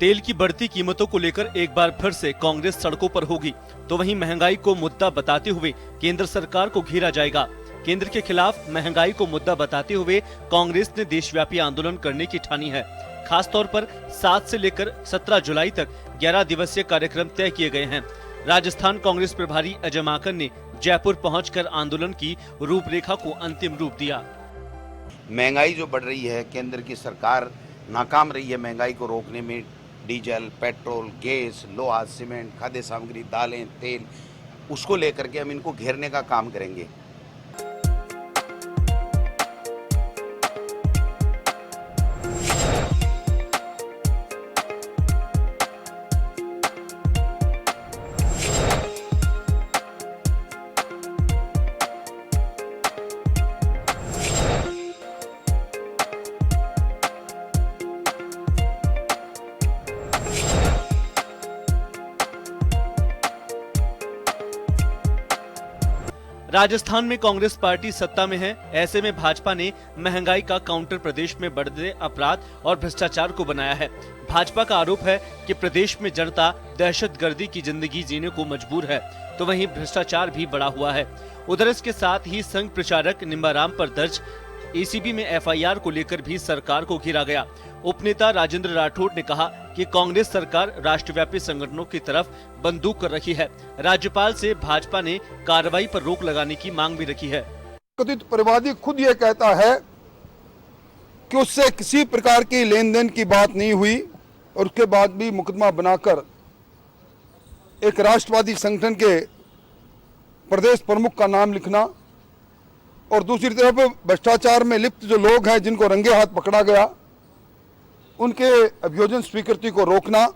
तेल की बढ़ती कीमतों को लेकर एक बार फिर से कांग्रेस सड़कों पर होगी, तो वहीं महंगाई को मुद्दा बताते हुए केंद्र सरकार को घेरा जाएगा। केंद्र के खिलाफ महंगाई को मुद्दा बताते हुए कांग्रेस ने देशव्यापी आंदोलन करने की ठानी है। खास तौर पर 7 से लेकर 17 जुलाई तक 11 दिवसीय कार्यक्रम तय किए गए हैं। राजस्थान कांग्रेस प्रभारी अजय माकन ने जयपुर पहुंचकर आंदोलन की रूपरेखा को अंतिम रूप दिया। महंगाई जो बढ़ रही है, केंद्र की सरकार नाकाम रही है महंगाई को रोकने में। डीजल, पेट्रोल, गैस, लोहा, सीमेंट, खाद्य सामग्री, दालें, तेल, उसको लेकर के हम इनको घेरने का काम करेंगे। राजस्थान में कांग्रेस पार्टी सत्ता में है। ऐसे में भाजपा ने महंगाई का काउंटर प्रदेश में बढ़ते अपराध और भ्रष्टाचार को बनाया है। भाजपा का आरोप है कि प्रदेश में जनता दहशतगर्दी की जिंदगी जीने को मजबूर है, तो वहीं भ्रष्टाचार भी बढ़ा हुआ है। उधर इसके साथ ही संघ प्रचारक निम्बाराम पर दर्ज एसीबी में एफआईआर को लेकर भी सरकार को घेरा गया। उपनेता राजेंद्र राठौड़ ने कहा कि कांग्रेस सरकार राष्ट्रव्यापी संगठनों की तरफ बंदूक कर रखी है। राज्यपाल से भाजपा ने कार्रवाई पर रोक लगाने की मांग भी रखी है। कथित परिवादी खुद ये कहता है कि उससे किसी प्रकार की लेन देन की बात नहीं हुई और उसके बाद भी मुकदमा बनाकर एक राष्ट्रवादी संगठन के प्रदेश प्रमुख का नाम लिखना और दूसरी तरफ भ्रष्टाचार में लिप्त जो लोग हैं जिनको रंगे हाथ पकड़ा गया उनके अभियोजन स्वीकृति को रोकना,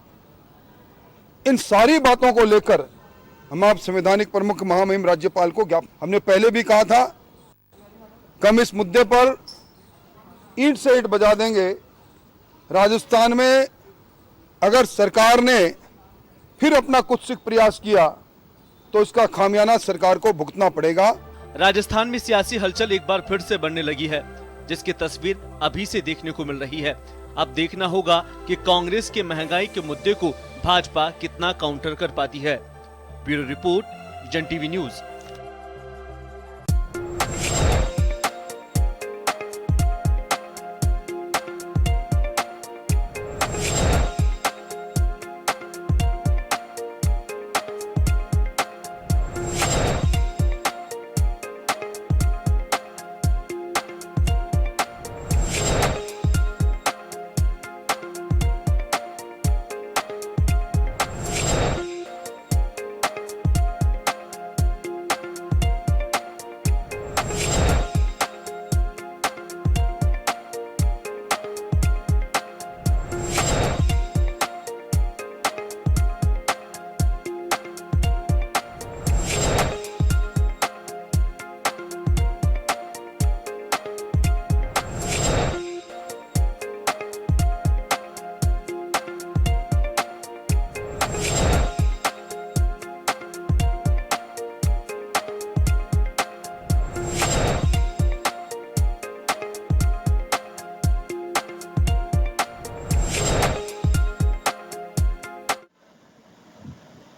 इन सारी बातों को लेकर हम आप संवैधानिक प्रमुख महामहिम राज्यपाल को हमने पहले भी कहा था कि हम इस मुद्दे पर ईंट से ईंट बजा देंगे। राजस्थान में अगर सरकार ने फिर अपना कुत्सित प्रयास किया तो इसका खामियाना सरकार को भुगतना पड़ेगा। राजस्थान में सियासी हलचल एक बार फिर से बढ़ने लगी है, जिसकी तस्वीर अभी से देखने को मिल रही है। अब देखना होगा कि कांग्रेस के महंगाई के मुद्दे को भाजपा कितना काउंटर कर पाती है। ब्यूरो रिपोर्ट, जन टीवी न्यूज।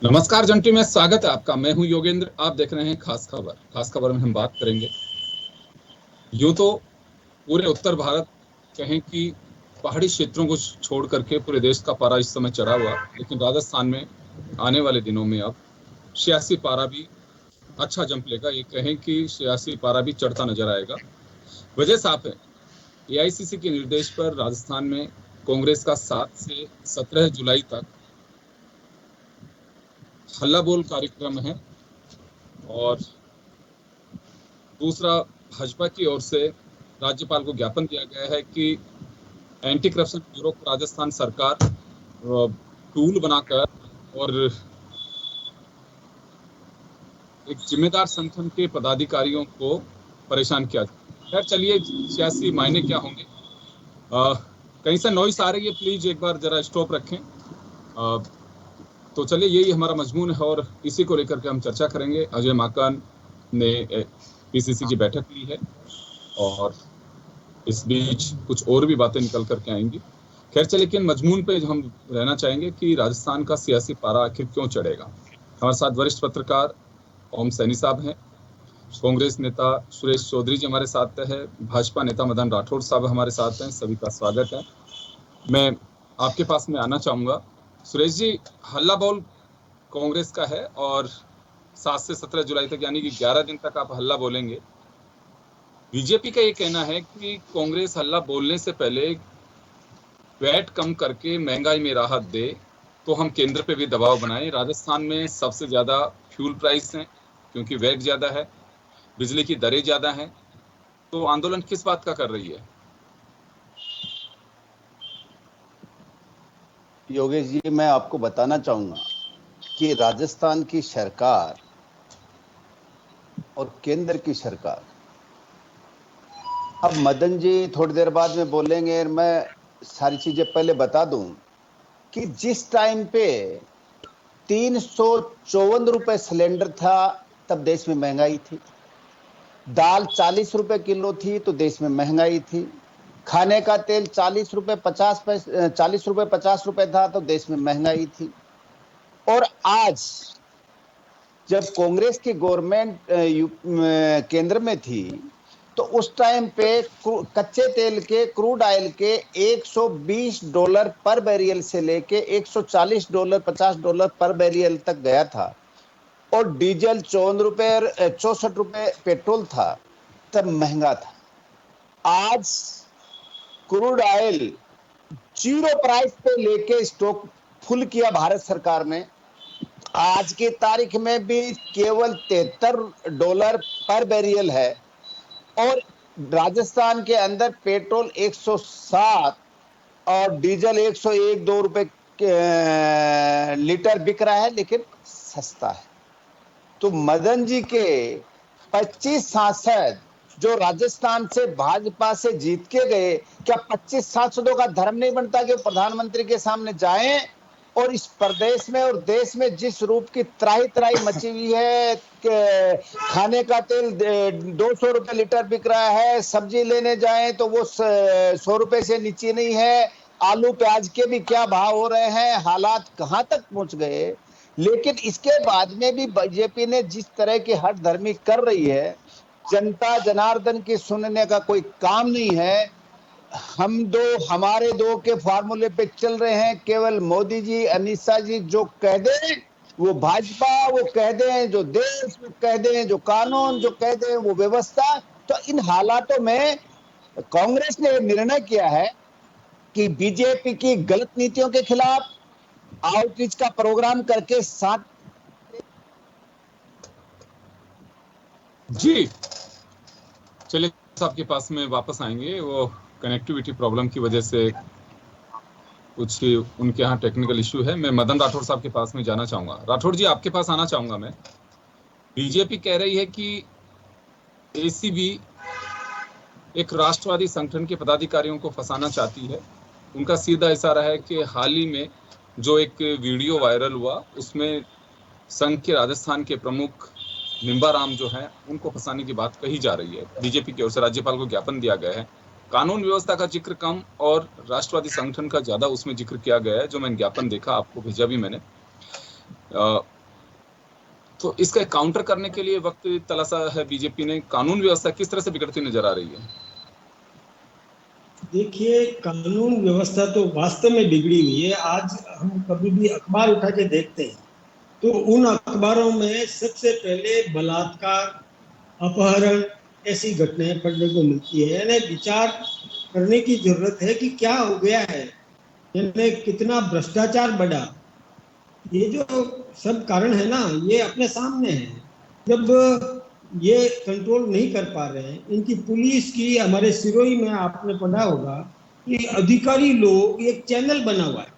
नमस्कार जंटी में स्वागत है आपका। मैं हूं योगेंद्र। आप देख रहे हैं खास खबर। खास खबर में हम बात करेंगे, यूं तो पूरे उत्तर भारत कहें कि पहाड़ी क्षेत्रों को छोड़ करके पूरे देश का पारा इस समय चढ़ा हुआ, लेकिन राजस्थान में आने वाले दिनों में अब सियासी पारा भी अच्छा जंप लेगा। ये कहें कि सियासी पारा भी चढ़ता नजर आएगा। वजह साफ है, एआईसीसी के निर्देश पर राजस्थान में कांग्रेस का 7 से 17 जुलाई तक हल्ला बोल कार्यक्रम है और दूसरा भाजपा की ओर से राज्यपाल को ज्ञापन दिया गया है कि एंटी करप्शन ब्यूरो को राजस्थान सरकार टूल बनाकर और एक जिम्मेदार संगठन के पदाधिकारियों को परेशान किया। खैर चलिए, सियासी मायने क्या होंगे। कहीं से नॉइस आ रही है, प्लीज एक बार जरा स्टॉप रखें। तो चलिए, यही हमारा मजमून है और इसी को लेकर के हम चर्चा करेंगे। अजय माकन ने पीसीसी की बैठक ली है और इस बीच कुछ और भी बातें निकल करके आएंगी। खैर चलिए, लेकिन मजमून पे हम रहना चाहेंगे कि राजस्थान का सियासी पारा आखिर क्यों चढ़ेगा। हमारे साथ वरिष्ठ पत्रकार ओम सैनी साहब हैं, कांग्रेस नेता सुरेश चौधरी जी हमारे साथ है, भाजपा नेता मदन राठौड़ साहब हमारे साथ हैं। सभी का स्वागत है। मैं आपके पास में आना चाहूंगा सुरेश जी, हल्ला बोल कांग्रेस का है और 7 से 17 जुलाई तक यानी कि 11 दिन तक आप हल्ला बोलेंगे। बीजेपी का ये कहना है कि कांग्रेस हल्ला बोलने से पहले वैट कम करके महंगाई में राहत दे तो हम केंद्र पे भी दबाव बनाएं। राजस्थान में सबसे ज्यादा फ्यूल प्राइस हैं क्योंकि वैट ज्यादा है, बिजली की दरें ज्यादा हैं, तो आंदोलन किस बात का कर रही है? योगेश जी, मैं आपको बताना चाहूंगा कि राजस्थान की सरकार और केंद्र की सरकार, अब मदन जी थोड़ी देर बाद में बोलेंगे, मैं सारी चीजें पहले बता दूं कि जिस टाइम पे 354 रुपए सिलेंडर था तब देश में महंगाई थी, दाल 40 रुपए किलो थी तो देश में महंगाई थी, खाने का तेल 40 रुपए 50 रुपए था तो देश में महंगाई थी। और आज जब कांग्रेस की गवर्नमेंट केंद्र में थी तो उस टाइम पे कच्चे तेल के, क्रूड ऑयल के $120 पर बैरियल से लेके $140 $50 पर बैरियल तक गया था, और डीजल 64 रुपए पेट्रोल था तब महंगा था। आज क्रूड ऑयल 0 प्राइस पे लेके स्टॉक फुल किया भारत सरकार ने। आज की तारीख में भी केवल $73 पर बैरियल है, और राजस्थान के अंदर पेट्रोल 107 और डीजल 101-2 रुपए लीटर बिक रहा है, लेकिन सस्ता है। तो मदन जी के 25 सांसद जो राजस्थान से भाजपा से जीत के गए, क्या 25 सांसदों का धर्म नहीं बनता कि प्रधानमंत्री के सामने जाएं और इस प्रदेश में और देश में जिस रूप की त्राही त्राही मची हुई है, खाने का तेल 200 रुपए लीटर बिक रहा है, सब्जी लेने जाएं तो वो 100 रुपए से नीचे नहीं है, आलू प्याज के भी क्या भाव हो रहे हैं, हालात कहां तक पहुंच गए। लेकिन इसके बाद में भी बीजेपी ने जिस तरह की हठधर्मी कर रही है, जनता जनार्दन की सुनने का कोई काम नहीं है। हमारे दो के फार्मूले पे चल रहे हैं। केवल मोदी जी, अमित शाह जी जो कह दें वो भाजपा, वो कह दें जो देश, वो कह दें जो कानून, जो कह दें वो व्यवस्था। तो इन हालातों में कांग्रेस ने निर्णय किया है कि बीजेपी की गलत नीतियों के खिलाफ आउटरीच का प्रोग्राम करके साथ जी चलिए आपके पास में वापस आएंगे। वो कनेक्टिविटी प्रॉब्लम की वजह से कुछ उनके यहाँ टेक्निकल इश्यू है। मैं मदन राठौड़ साहब के पास में जाना चाहूंगा। राठौड़ जी, आपके पास आना चाहूंगा मैं। बीजेपी कह रही है कि एसीबी एक राष्ट्रवादी संगठन के पदाधिकारियों को फंसाना चाहती है। उनका सीधा इशारा है कि हाल ही में जो एक वीडियो वायरल हुआ उसमें संघ के राजस्थान के प्रमुख निम्बाराम जो है उनको फंसाने की बात कही जा रही है। बीजेपी की ओर से राज्यपाल को ज्ञापन दिया गया है। कानून व्यवस्था का जिक्र कम और राष्ट्रवादी संगठन का ज्यादा उसमें जिक्र किया गया है। जो मैंने ज्ञापन देखा, आपको भेजा भी मैंने। तो इसका काउंटर करने के लिए वक्त तलाशा है बीजेपी ने। कानून व्यवस्था किस तरह से बिगड़ती नजर आ रही है? देखिए, कानून व्यवस्था तो वास्तव में बिगड़ी हुई है। आज हम कभी भी अखबार उठा के देखते हैं तो उन अखबारों में सबसे पहले बलात्कार, अपहरण, ऐसी घटनाएं पढ़ने को मिलती है। यानी विचार करने की जरूरत है कि क्या हो गया है, यानी कितना भ्रष्टाचार बढ़ा। ये जो सब कारण है ना, ये अपने सामने है। जब ये कंट्रोल नहीं कर पा रहे हैं, इनकी पुलिस की, हमारे सिरोही में आपने पढ़ा होगा कि अधिकारी लोग, एक चैनल बना हुआ है,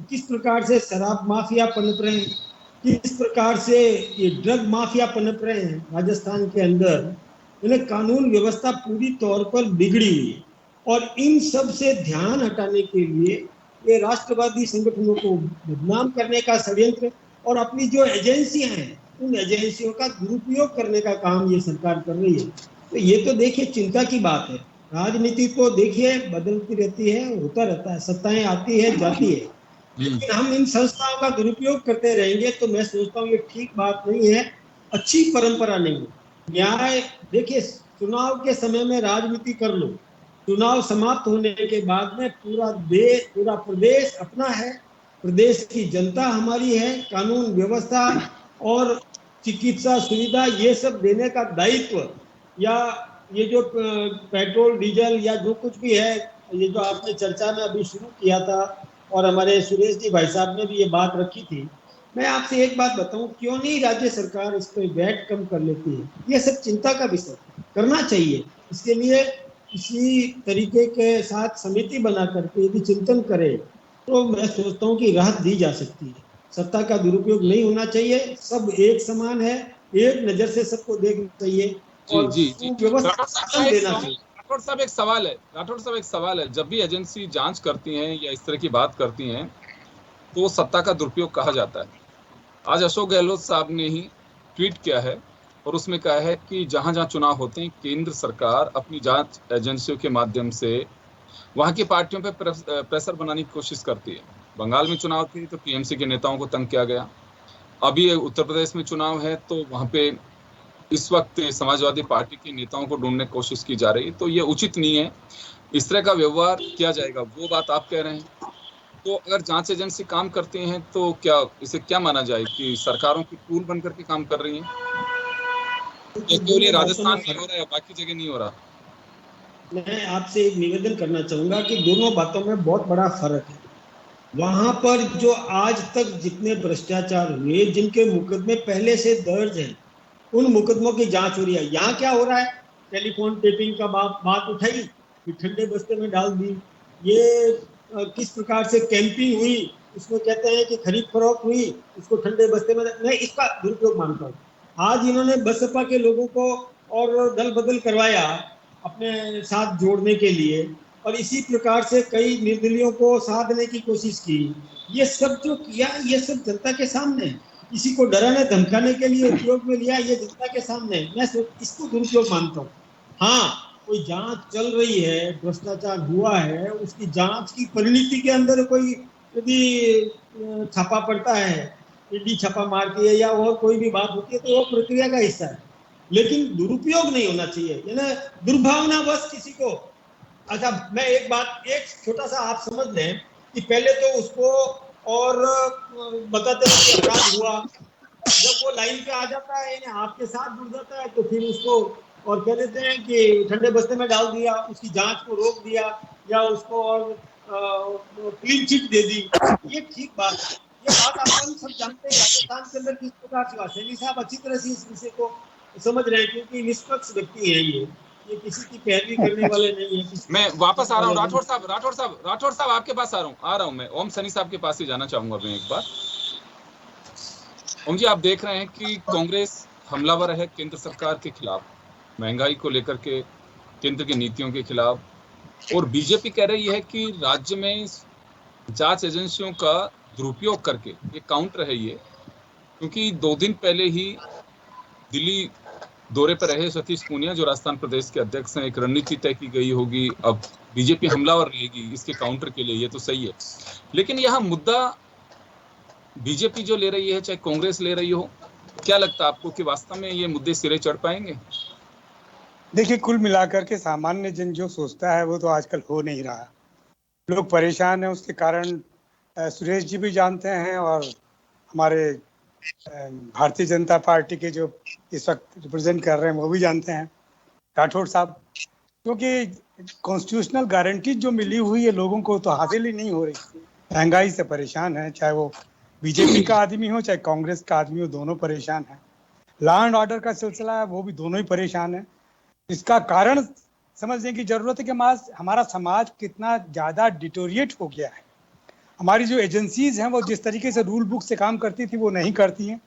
किस प्रकार से शराब माफिया पनप रहे हैं, किस प्रकार से ये ड्रग माफिया पनप रहे हैं राजस्थान के अंदर। यानी कानून व्यवस्था पूरी तौर पर बिगड़ी हुई है, और इन सब से ध्यान हटाने के लिए ये राष्ट्रवादी संगठनों को बदनाम करने का षड्यंत्र और अपनी जो एजेंसियां हैं उन एजेंसियों का दुरुपयोग करने का काम ये सरकार कर रही है। तो ये तो देखिए चिंता की बात है। राजनीति तो देखिए बदलती रहती है, होता रहता है, सत्ताएं आती है जाती है, लेकिन हम इन संस्थाओं का दुरुपयोग करते रहेंगे तो मैं सोचता हूँ ये ठीक बात नहीं है, अच्छी परंपरा नहीं है। न्याय देखिए, चुनाव के समय में राजनीति कर लो, चुनाव समाप्त होने के बाद में पूरा देश, पूरा प्रदेश अपना है, प्रदेश की जनता हमारी है, कानून व्यवस्था और चिकित्सा सुविधा ये सब देने का दायित्व, या ये जो पेट्रोल डीजल या जो कुछ भी है, ये जो आपने चर्चा में अभी शुरू किया था और हमारे सुरेश जी भाई साहब ने भी ये बात रखी थी, मैं आपसे एक बात बताऊं, क्यों नहीं राज्य सरकार इस पर वैट कम कर लेती है? ये सब चिंता का विषय करना चाहिए। इसके लिए इसी तरीके के साथ समिति बना करके यदि चिंतन करे तो मैं सोचता हूँ कि राहत दी जा सकती है। सत्ता का दुरुपयोग नहीं होना चाहिए, सब एक समान है, एक नजर से सबको देखना चाहिए और व्यवस्था देना चाहिए। राठौड़ साहब एक सवाल है, जब भी एजेंसी जांच करती हैं या इस तरह की बात करती हैं तो सत्ता का दुरुपयोग कहा जाता है। आज अशोक गहलोत साहब ने ही ट्वीट किया है और उसमें कहा है कि जहां जहां चुनाव होते हैं केंद्र सरकार अपनी जांच एजेंसियों के माध्यम से वहां की पार्टियों पर प्रेशर बनाने की कोशिश करती है। बंगाल में चुनाव थे तो टीएमसी के नेताओं को तंग किया गया, अभी उत्तर प्रदेश में चुनाव है तो वहां पे इस वक्त समाजवादी पार्टी के नेताओं को ढूंढने की कोशिश की जा रही है। तो ये उचित नहीं है, इस तरह का व्यवहार किया जाएगा, वो बात आप कह रहे हैं। तो अगर जांच एजेंसी काम करती हैं तो क्या इसे क्या माना जाए कि सरकारों की टूल बनकर के काम कर रही हैं? केवल ये राजस्थान में हो रहा है, बाकी जगह नहीं हो रहा। मैं आपसे एक निवेदन करना चाहूंगा कि दोनों बातों में बहुत बड़ा फर्क है। वहां पर जो आज तक जितने भ्रष्टाचार हुए, जिनके मुकदमे पहले से दर्ज हैं, उन मुकदमों की जांच हो रही है। यहाँ क्या हो रहा है, टेलीफोन टेपिंग का बात उठाई, फिर ठंडे बस्ते में डाल दी। ये किस प्रकार से कैंपिंग हुई, उसमें कहते हैं कि खरीद फरोख्त हुई, उसको ठंडे बस्ते में, मैं इसका दुरुपयोग मानता हूँ। आज इन्होंने बसपा के लोगों को और दल बदल करवाया अपने साथ जोड़ने के लिए, और इसी प्रकार से कई निर्दलियों को साधने की कोशिश की। ये सब जो किया, ये सब जनता के सामने, किसी को डराने धमकाने के लिए उपयोग में लिया, ये जनता के सामने, मैं इसको दुरुपयोग मानता हूँ। हाँ, कोई जांच चल रही है, भ्रष्टाचार हुआ है, उसकी जांच की परिणति के अंदर कोई यदि छापा पड़ता है, ईडी छापा मारती है या और कोई भी बात होती है तो वो प्रक्रिया का हिस्सा है, लेकिन दुरुपयोग नहीं होना चाहिए, यानी दुर्भावनावश किसी को। अच्छा, मैं एक बात, एक छोटा सा आप समझ लें कि पहले तो उसको और बताते हैं कि अपराध हुआ, जब वो लाइन पे आ जाता है, यानी आपके साथ जुड़ जाता है, तो फिर उसको और कह देते हैं कि ठंडे बस्ते में डाल दिया, उसकी जांच को रोक दिया या उसको और क्लीन चिट दे दी। ये ठीक बात है, ये बात अपन सब जानते हैं राजस्थान के अंदर किस प्रकार से हुआ। सैनी साहब अच्छी तरह से इस विषय को समझ रहे हैं, क्योंकि निष्पक्ष व्यक्ति है, ये किसी की पैरवी करने वाले नहीं है। मैं वापस आ रहा हूँ राठौड़ साहब आपके पास आ रहा हूँ मैं ओम सैनी साहब के पास ही जाना चाहूंगा मैं एक बार। ओम जी, आप देख रहे हैं कि कांग्रेस हमलावर है केंद्र सरकार के खिलाफ, महंगाई को लेकर के केंद्र की नीतियों के खिलाफ, और बीजेपी कह रही है कि राज्य में जांच एजेंसियों का दुरुपयोग करके ये काउंटर है ये, क्योंकि 2 दिन पहले ही दिल्ली दौरे पर रहे सतीश पूनिया जो राजस्थान प्रदेश के अध्यक्ष हैं, एक रणनीति तय की गई होगी, अब बीजेपी हमलावर रहेगी इसके काउंटर के लिए, ये तो सही है। लेकिन यहाँ मुद्दा बीजेपी जो ले रही है चाहे कांग्रेस ले रही हो, क्या लगता है आपको कि वास्तव में ये मुद्दे सिरे चढ़ पाएंगे? देखिए, कुल मिलाकर के सामान्य जन जो सोचता है वो तो आजकल हो नहीं रहा, लोग परेशान हैं। उसके कारण सुरेश जी भी जानते हैं और हमारे भारतीय जनता पार्टी के जो इस वक्त रिप्रेजेंट कर रहे हैं वो भी जानते हैं, राठौड़ साहब, क्योंकि कॉन्स्टिट्यूशनल गारंटी जो मिली हुई है लोगों को तो हासिल ही नहीं हो रही। महंगाई से परेशान है, चाहे वो बीजेपी का आदमी हो चाहे कांग्रेस का आदमी हो, दोनों परेशान है। लॉ एंड ऑर्डर का सिलसिला है, वो भी दोनों ही परेशान है। इसका कारण समझने की जरूरत है कि हमारा समाज कितना ज़्यादा डिटोरिएट हो गया है। हमारी जो एजेंसीज हैं वो जिस तरीके से रूल बुक से काम करती थी वो नहीं करती हैं।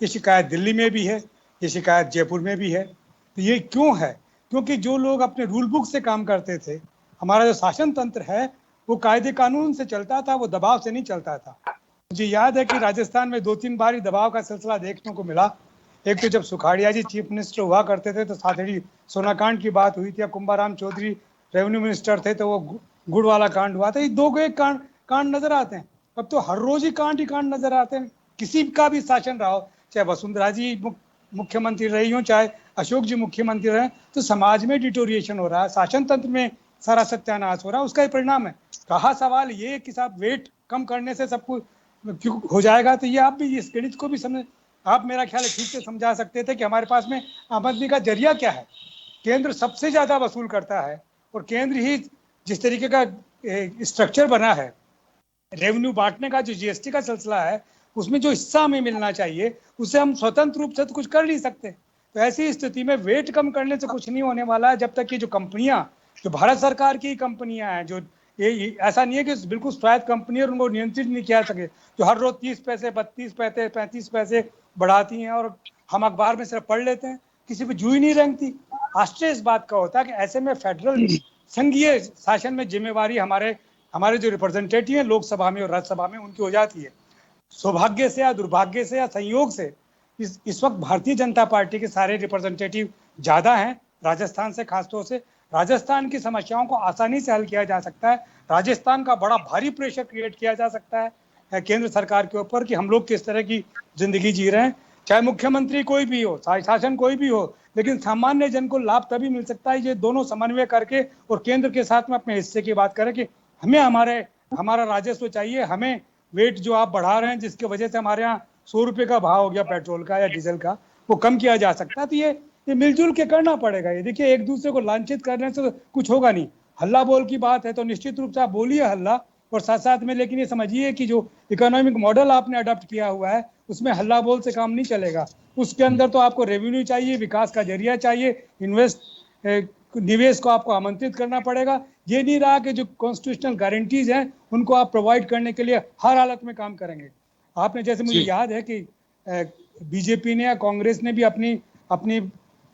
ये शिकायत दिल्ली में भी है, ये शिकायत जयपुर में भी है। तो ये क्यों है? क्योंकि जो लोग अपने रूल बुक से काम करते थे, हमारा जो शासन तंत्र है वो कायदे कानून से चलता था, वो दबाव से नहीं चलता था। मुझे याद है कि राजस्थान में 2-3 बार ही दबाव का सिलसिला देखने को मिला। एक तो जब सुखाड़िया जी चीफ मिनिस्टर हुआ करते थे तो साथड़ी सोनाकांड की बात हुई थी, या कुंभाराम चौधरी रेवेन्यू मिनिस्टर थे तो वो गुड़ वाला कांड हुआ था। ये दो एक कांड नजर आते हैं। अब तो हर रोज ही कांड नजर आते हैं। किसी का भी शासन रहा हो, चाहे वसुंधरा जी मुख्यमंत्री रही हो, चाहे अशोक जी मुख्यमंत्री रहे, तो समाज में डिटोरिएशन हो रहा है, शासन तंत्र में सारा सत्यानाश हो रहा है। उसका ही परिणाम है। कहा सवाल ये कि साहब वेट कम करने से सब कुछ क्यों हो जाएगा, तो ये आप भी इस गणित को भी समझ, आप मेरा ख्याल है ठीक से समझा सकते थे कि हमारे पास में आमदनी का जरिया क्या है। केंद्र सबसे ज्यादा वसूल करता है और केंद्र ही जिस तरीके का स्ट्रक्चर बना है, रेवेन्यू बांटने का जो जीएसटी का सिलसिला है, उसमें जो हिस्सा हमें मिलना चाहिए उससे हम स्वतंत्र रूप से तो कुछ कर नहीं सकते। तो ऐसी स्थिति में वेट कम करने से कुछ नहीं होने वाला है जब तक कि जो कंपनियां, जो भारत सरकार की कंपनियां हैं, जो ये ऐसा नहीं है कि बिल्कुल स्वायत्त कंपनी और उनको नियंत्रित नहीं किया सके, जो हर रोज 30 पैसे 32 पैसे 35 पैसे बढ़ाती हैं और हम अखबार में सिर्फ पढ़ लेते हैं, किसी पे जू ही नहीं रेंगती। आश्चर्य इस बात का होता है कि ऐसे में फेडरल संघीय शासन में जिम्मेवारी हमारे जो रिप्रेजेंटेटिव हैं लोकसभा में और राज्यसभा में, उनकी हो जाती है। सौभाग्य से या दुर्भाग्य से या संयोग से इस वक्त भारतीय जनता पार्टी के सारे रिप्रेजेंटेटिव ज्यादा हैं, राजस्थान से, खासतौर से राजस्थान की समस्याओं को आसानी से हल किया जा सकता है। राजस्थान का बड़ा भारी प्रेशर क्रिएट किया जा सकता है केंद्र सरकार के ऊपर कि हम लोग किस तरह की जिंदगी जी रहे हैं। चाहे मुख्यमंत्री कोई भी हो, शासन कोई भी हो, लेकिन सामान्य जन को लाभ तभी मिल सकता है ये दोनों समन्वय करके और केंद्र के साथ में अपने हिस्से की बात करें कि हमें हमारा राजस्व चाहिए, हमें वेट जो आप बढ़ा रहे हैं जिसकी वजह से हमारे यहाँ 100 रुपये का भाव हो गया पेट्रोल का या डीजल का, वो कम किया जा सकता है। तो ये मिलजुल के करना पड़ेगा। ये देखिए, एक दूसरे को लांछित करने से तो कुछ होगा नहीं। हल्ला बोल की बात है तो निश्चित रूप से आप बोलिए हल्ला, और साथ साथ में लेकिन ये समझिए कि जो इकोनॉमिक मॉडल आपने अडॉप्ट किया हुआ है उसमें हल्ला बोल से काम नहीं चलेगा। उसके अंदर तो आपको रेवेन्यू चाहिए, विकास का जरिया चाहिए, निवेश को आपको आमंत्रित करना पड़ेगा। ये नहीं रहा कि जो कॉन्स्टिट्यूशनल गारंटीज हैं उनको आप प्रोवाइड करने के लिए हर हालत में काम करेंगे। आपने जैसे मुझे याद है कि बीजेपी ने या कांग्रेस ने भी अपनी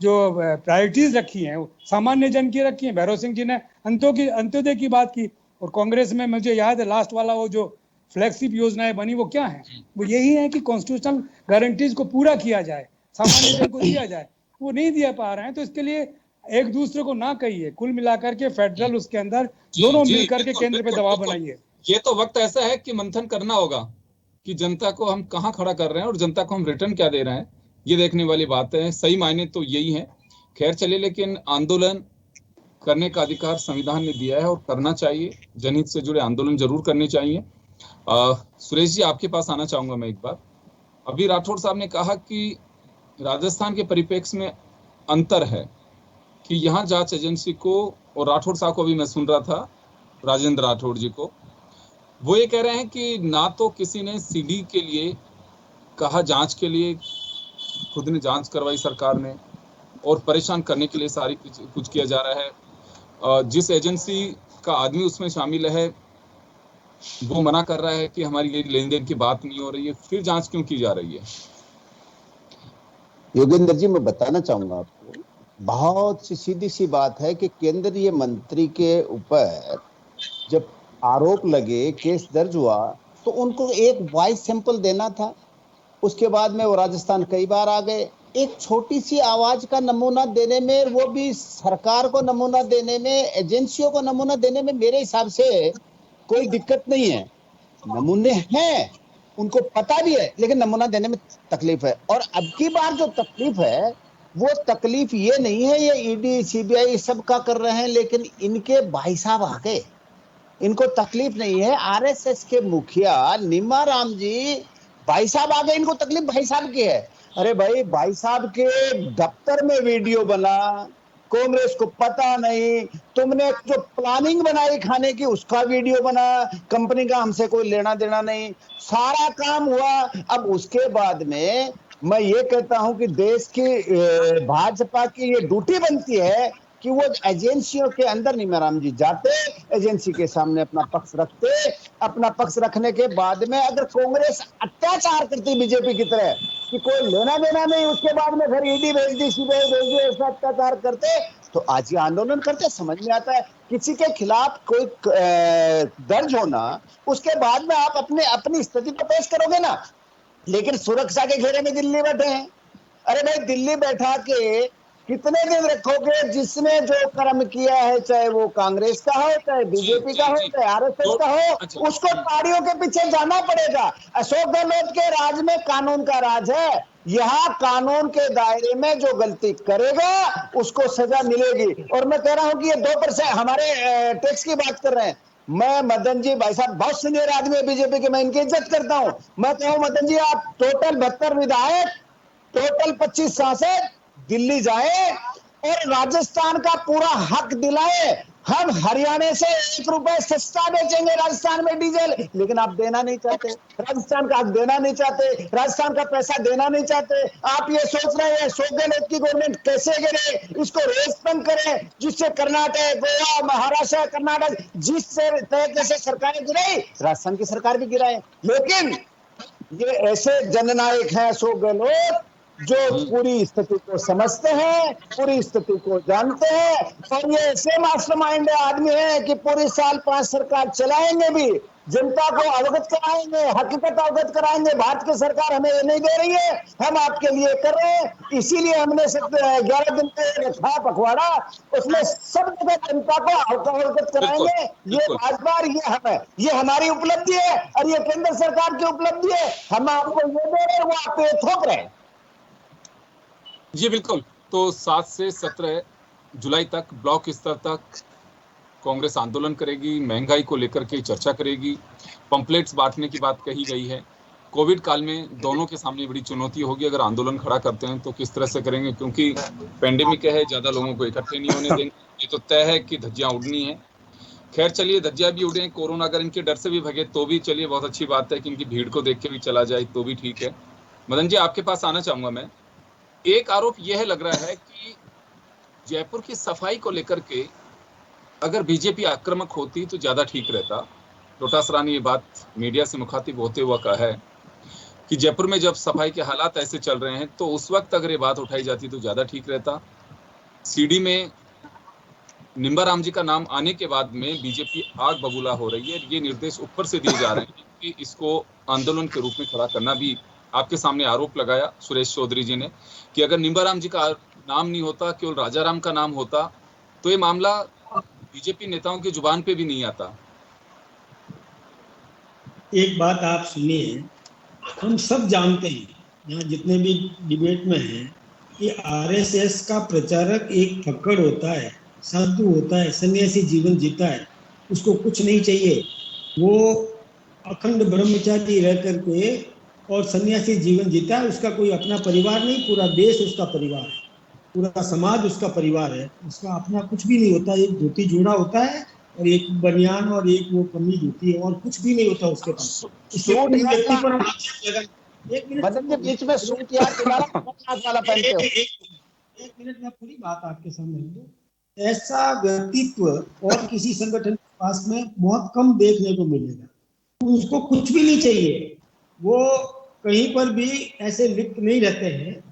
जो प्रायोरिटीज रखी हैं वो सामान्य जन की रखी हैं। भैरव सिंह जी ने अंत्योदय की बात की, और कांग्रेस में मुझे याद है लास्ट वाला वो जो फ्लैगशिप योजनाएं बनी वो क्या है, वो यही है कि कॉन्स्टिट्यूशनल गारंटीज को पूरा किया जाए, सामान्य जन को दिया जाए। वो नहीं दिया पा रहे हैं, तो इसके लिए एक दूसरे को ना कहिए, कुल मिलाकर के फेडरल उसके अंदर दोनों मिलकर के केंद्र पे दबाव बनाइए। ये तो वक्त ऐसा है कि मंथन करना होगा कि जनता को हम कहाँ खड़ा कर रहे हैं और जनता को हम रिटर्न क्या दे रहे हैं, ये देखने वाली बात है। सही मायने तो यही है। खैर चलिए, लेकिन आंदोलन करने का अधिकार संविधान ने दिया है और करना चाहिए। जनहित से जुड़े आंदोलन जरूर करने चाहिए। सुरेश जी, आपके पास आना चाहूंगा मैं एक बार। अभी राठौड़ साहब ने कहा कि राजस्थान के परिप्रेक्ष्य में अंतर है कि यहाँ जांच एजेंसी को, और राठौड़ साहब को भी मैं सुन रहा था, राजेंद्र राठौड़ जी को, वो ये कह रहे हैं कि ना तो किसी ने सीडी के लिए कहा जांच के लिए, खुद ने जांच करवाई सरकार ने, और परेशान करने के लिए सारी कुछ किया जा रहा है। जिस एजेंसी का आदमी उसमें शामिल है वो मना कर रहा है कि हमारी ये लेन देन की बात नहीं हो रही है, फिर जांच क्यों की जा रही है? योगेंद्र जी, मैं बताना चाहूंगा आपको, बहुत सी सीधी सी बात है कि केंद्रीय मंत्री के ऊपर जब आरोप लगे, केस दर्ज हुआ, तो उनको एक वॉइस सैंपल देना था। उसके बाद में वो राजस्थान कई बार आ गए। एक छोटी सी आवाज का नमूना देने में, वो भी सरकार को नमूना देने में, एजेंसियों को नमूना देने में मेरे हिसाब से कोई दिक्कत नहीं है। नमूने हैं, उनको पता भी है, लेकिन नमूना देने में तकलीफ है। और अब की बार जो तकलीफ है वो तकलीफ ये नहीं है, ये ईडी सीबीआई सब का कर रहे हैं, लेकिन इनके भाई साहब आ गए, इनको तकलीफ नहीं है। आरएसएस के मुखिया निम्मा राम जी, भाई साहब आ गए, इनको तकलीफ भाई साहब की है। अरे भाई साहब के दफ्तर में वीडियो बना, कांग्रेस को पता नहीं, तुमने जो प्लानिंग बनाई खाने की उसका वीडियो बना, कंपनी का हमसे कोई लेना देना नहीं, सारा काम हुआ। अब उसके बाद में मैं ये कहता हूं कि देश की भाजपा की ये ड्यूटी बनती है कि वो एजेंसियों के अंदर निम्मा जी जाते, एजेंसी के सामने अपना पक्ष रखते, अपना पक्ष रखने के बाद में अगर कांग्रेस अत्याचार करती बीजेपी की तरह कि कोई लेना देना नहीं, उसके बाद में फिर ईडी भेज दी, सीबीआई भेज दी, ऐसा अत्याचार करते, तो आज ये आंदोलन करते। समझ में आता है, किसी के खिलाफ कोई दर्ज होना, उसके बाद में आप अपनी स्थिति को पेश करोगे ना। लेकिन सुरक्षा के घेरे में दिल्ली बैठे हैं। अरे भाई, दिल्ली बैठा के कितने दिन रखोगे? जिसने जो कर्म किया है, चाहे वो कांग्रेस का हो, चाहे बीजेपी का हो, चाहे आरएसएस का हो, उसको ताड़ियों के पीछे जाना पड़ेगा। अशोक गहलोत के राज में कानून का राज है। यहाँ कानून के दायरे में जो गलती करेगा उसको सजा मिलेगी। और मैं कह रहा हूं कि ये 2% हमारे टैक्स की बात कर रहे हैं। मैं मदन जी भाई साहब बहुत सीनियर आदमी है बीजेपी के, मैं इनकी इज्जत करता हूं। मैं कहूं मदन जी, आप टोटल 72 विधायक, टोटल 25 सांसद दिल्ली जाए और राजस्थान का पूरा हक दिलाए। हम हरियाणा से 1 रुपए सस्ता बेचेंगे राजस्थान में डीजल, लेकिन आप देना नहीं चाहते। राजस्थान का हक देना नहीं चाहते, राजस्थान का पैसा देना नहीं चाहते। आप ये सोच रहे हैं अशोक गहलोत की गवर्नमेंट कैसे गिरे, इसको रेस बंद करें, जिससे कर्नाटक, गोवा, महाराष्ट्र, कर्नाटक, जिससे तरीके से सरकारें गिराई, राजस्थान की सरकार भी गिराए। लेकिन ये ऐसे जननायक हैं अशोक गहलोत, जो पूरी स्थिति को समझते हैं, पूरी स्थिति को जानते हैं, और ये ऐसे मास्टरमाइंड आदमी हैं कि पूरी साल 5 सरकार चलाएंगे भी, जनता को अवगत कराएंगे, हकीकत अवगत कराएंगे। भारत की सरकार हमें ये नहीं दे रही है, हम आपके लिए कर रहे हैं, इसीलिए हमने 11 दिन पे रखा पखवाड़ा, उसमें सब जगह जनता को अवगत कराएंगे। ये भाजपा, ये हमारी उपलब्धि है और ये केंद्र सरकार की उपलब्धि है। हम आपको ये दे रहे हैं, वो आप पे थोप रहे हैं। जी बिल्कुल। तो 7 से 17 जुलाई तक ब्लॉक स्तर तक कांग्रेस आंदोलन करेगी, महंगाई को लेकर के चर्चा करेगी, पंपलेट्स बांटने की बात कही गई है। कोविड काल में दोनों के सामने बड़ी चुनौती होगी। अगर आंदोलन खड़ा करते हैं तो किस तरह से करेंगे, क्योंकि पेंडेमिक है, ज़्यादा लोगों को इकट्ठे नहीं होने देंगे। ये तो तय है कि धज्जियाँ उड़नी है। खैर चलिए, धज्जियाँ भी उड़े, कोरोना अगर इनके डर से भी भगे तो भी चलिए, बहुत अच्छी बात है कि इनकी भीड़ को देख के भी चला जाए तो भी ठीक है। मदन जी, आपके पास आना चाहूँगा मैं। एक आरोप यह लग रहा है कि जयपुर की सफाई को लेकर के अगर बीजेपी आक्रामक होती तो ज्यादा ठीक रहता। डोटासरा ने ये बात मीडिया से मुखातिब होते हुए कहा है कि जयपुर में जब सफाई के हालात ऐसे चल रहे हैं तो उस वक्त अगर ये बात उठाई जाती तो ज्यादा ठीक रहता। सीडी में निम्बाराम जी का नाम आने के बाद में बीजेपी आग बबूला हो रही है। ये निर्देश ऊपर से दिए जा रहे हैं कि इसको आंदोलन के रूप में खड़ा करना भी। आपके सामने आरोप लगाया सुरेश चौधरी जी ने कि अगर निम्बाराम जी का नाम नहीं होता, केवल राजाराम का नाम होता, तो ये मामला बीजेपी नेताओं की जुबान पे भी नहीं आता। एक बात आप सुनिए, हम सब जानते हैं, यहाँ जितने भी डिबेट में हैं, कि आरएसएस का प्रचारक एक फक्कड़ होता है, साधु होता है, सन्यासी जीवन जीता है, उसको कुछ नहीं चाहिए। वो अखंड ब्रह्मचारी रह करके और सन्यासी जीवन जीता है। उसका कोई अपना परिवार नहीं, पूरा देश उसका परिवार है, पूरा समाज उसका परिवार है। उसका अपना कुछ भी नहीं होता। एक धोती जोड़ा होता है और एक बनियान और एक वो कमीज होती है, और कुछ भी नहीं होता उसके पास। एक मिनट में पूरी बात आपके सामने रख दूं। ऐसा व्यक्तित्व और किसी संगठन के पास में बहुत कम देखने को मिलेगा। उसको कुछ भी नहीं चाहिए, वो कहीं पर भी ऐसे लिप्त नहीं रहते हैं।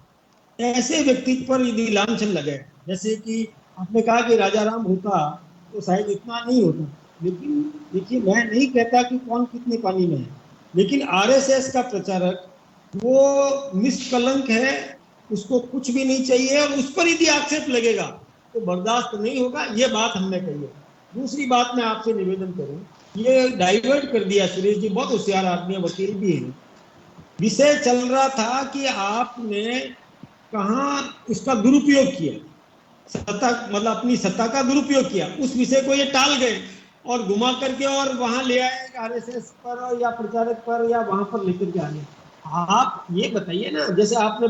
ऐसे व्यक्तित्व पर यदि लांछन लगे, जैसे कि आपने कहा कि राजाराम होता तो शायद इतना नहीं होता। लेकिन देखिए, मैं नहीं कहता कि कौन कितने पानी में है, लेकिन आरएसएस का प्रचारक वो निष्कलंक है, उसको कुछ भी नहीं चाहिए, और उस पर यदि आक्षेप लगेगा तो बर्दाश्त नहीं होगा। ये बात हमने कही है। दूसरी बात मैं आपसे निवेदन करूं, ये डाइवर्ट कर दिया सुरेश जी, बहुत होशियार आदमी, वकील भी है। विषय चल रहा था कि आपने कहाँ उसका दुरुपयोग किया, सत्ता मतलब अपनी सत्ता का दुरुपयोग किया, उस विषय को ये टाल गए और घुमा करके और वहां ले आए आरएसएस पर या प्रचारक पर या वहां पर लेकर के आ गए। आप ये बताइए ना, जैसे आपने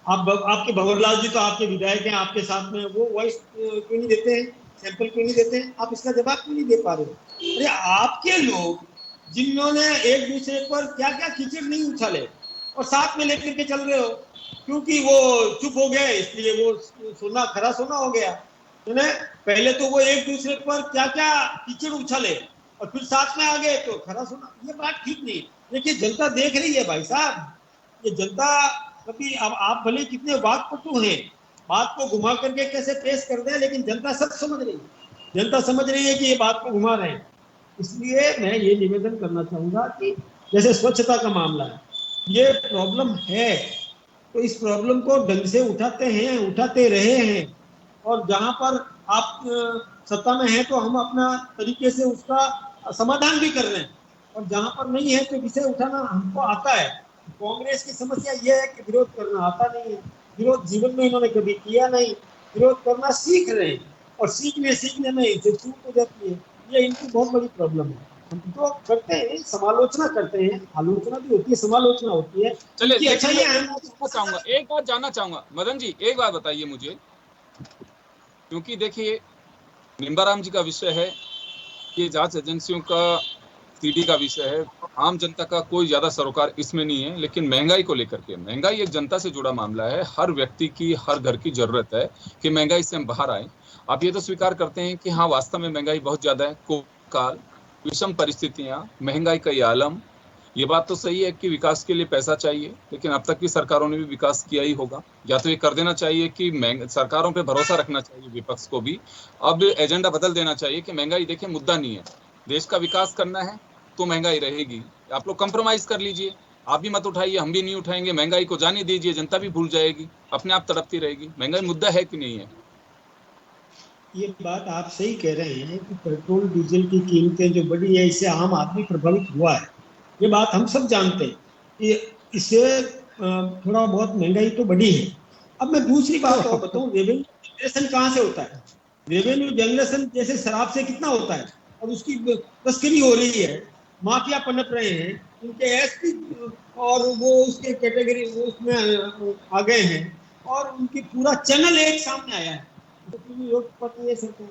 आपके भंवरलाल जी तो आपके विधायक हैं, आपके साथ में, वो वॉइस क्यों नहीं देते हैं, सैंपल क्यों नहीं देते हैं, आप इसका जवाब क्यों नहीं दे पा रहे हो? अरे आपके लोग जिन्होंने एक दूसरे पर क्या क्या कीचड़ नहीं उछाले और साथ में लेकर के चल रहे हो, क्योंकि वो चुप हो गए इसलिए वो सोना खरा सोना हो गया। तो पहले तो वो एक दूसरे पर क्या क्या कीचड़ उछाले और फिर साथ में आ गए तो खरा सोना। ये बात ठीक नहीं। देखिए, जनता देख रही है भाई साहब, ये जनता कभी, अब आप भले कितने वाकपटु हैं, बात को घुमा करके कैसे पेश कर दें, लेकिन जनता सब समझ रही है। जनता समझ रही है कि ये बात को घुमा रहे हैं। इसलिए मैं ये निवेदन करना चाहूंगा कि जैसे स्वच्छता का मामला है, ये प्रॉब्लम है, तो इस प्रॉब्लम को ढंग से उठाते रहे हैं, और जहां पर आप सत्ता में हैं तो हम अपना तरीके से उसका समाधान भी कर रहे हैं, और जहां पर नहीं है तो विषय उठाना हमको आता है। कांग्रेस की समस्या यह है कि विरोध करना आता नहीं है, विरोध जीवन में इन्होंने कभी किया नहीं, विरोध करना सीख रहे हैं, और सीखने में इसे चूक हो जाती है। ये इनकी बहुत बड़ी प्रॉब्लम है। हम तो करते हैं, समालोचना करते हैं, आलोचना भी होती है, समालोचना होती है। चलिए अच्छा, ये एक बात जानना चाहूंगा मदन जी, एक बात बताइए मुझे, क्योंकि देखिए निम्बाराम जी का विषय है, ये जांच एजेंसियों का सीडी का विषय है, आम जनता का कोई ज्यादा सरोकार इसमें नहीं है। लेकिन महंगाई को लेकर के, महंगाई एक जनता से जुड़ा मामला है, हर व्यक्ति की, हर घर की जरूरत है कि महंगाई से हम बाहर आए। आप ये तो स्वीकार करते हैं कि हाँ वास्तव में महंगाई बहुत ज्यादा है, काल, विषम परिस्थितियां, महंगाई का ये आलम, ये बात तो सही है कि विकास के लिए पैसा चाहिए, लेकिन अब तक की सरकारों ने भी विकास किया ही होगा। या तो ये कर देना चाहिए कि सरकारों पे भरोसा रखना चाहिए विपक्ष को भी, अब एजेंडा बदल देना चाहिए कि महंगाई देखिए मुद्दा नहीं है, देश का विकास करना है तो महंगाई रहेगी, आप लोग कंप्रोमाइज कर लीजिए, आप भी मत उठाइए, हम भी नहीं उठाएंगे, महंगाई को जाने दीजिए, जनता भी भूल जाएगी, अपने आप तड़पती रहेगी। महंगाई मुद्दा है कि नहीं है? ये बात आप सही कह रहे हैं कि पेट्रोल डीजल की कीमतें जो बढ़ी है, इससे आम आदमी प्रभावित हुआ है, ये बात हम सब जानते हैं कि इससे थोड़ा बहुत महंगाई तो बढ़ी है। अब मैं दूसरी बात और बताऊं, रेवेन्यू जनरेशन कहाँ से होता है? रेवेन्यू जनरेशन जैसे शराब से कितना होता है, और उसकी तस्करी हो रही है, माफिया पनप रहे हैं, उनके एसपी और वो उसके कैटेगरी उसमें आ गए हैं, और उनकी पूरा चैनल एक सामने आया है। तो रोक पाती है सरकार,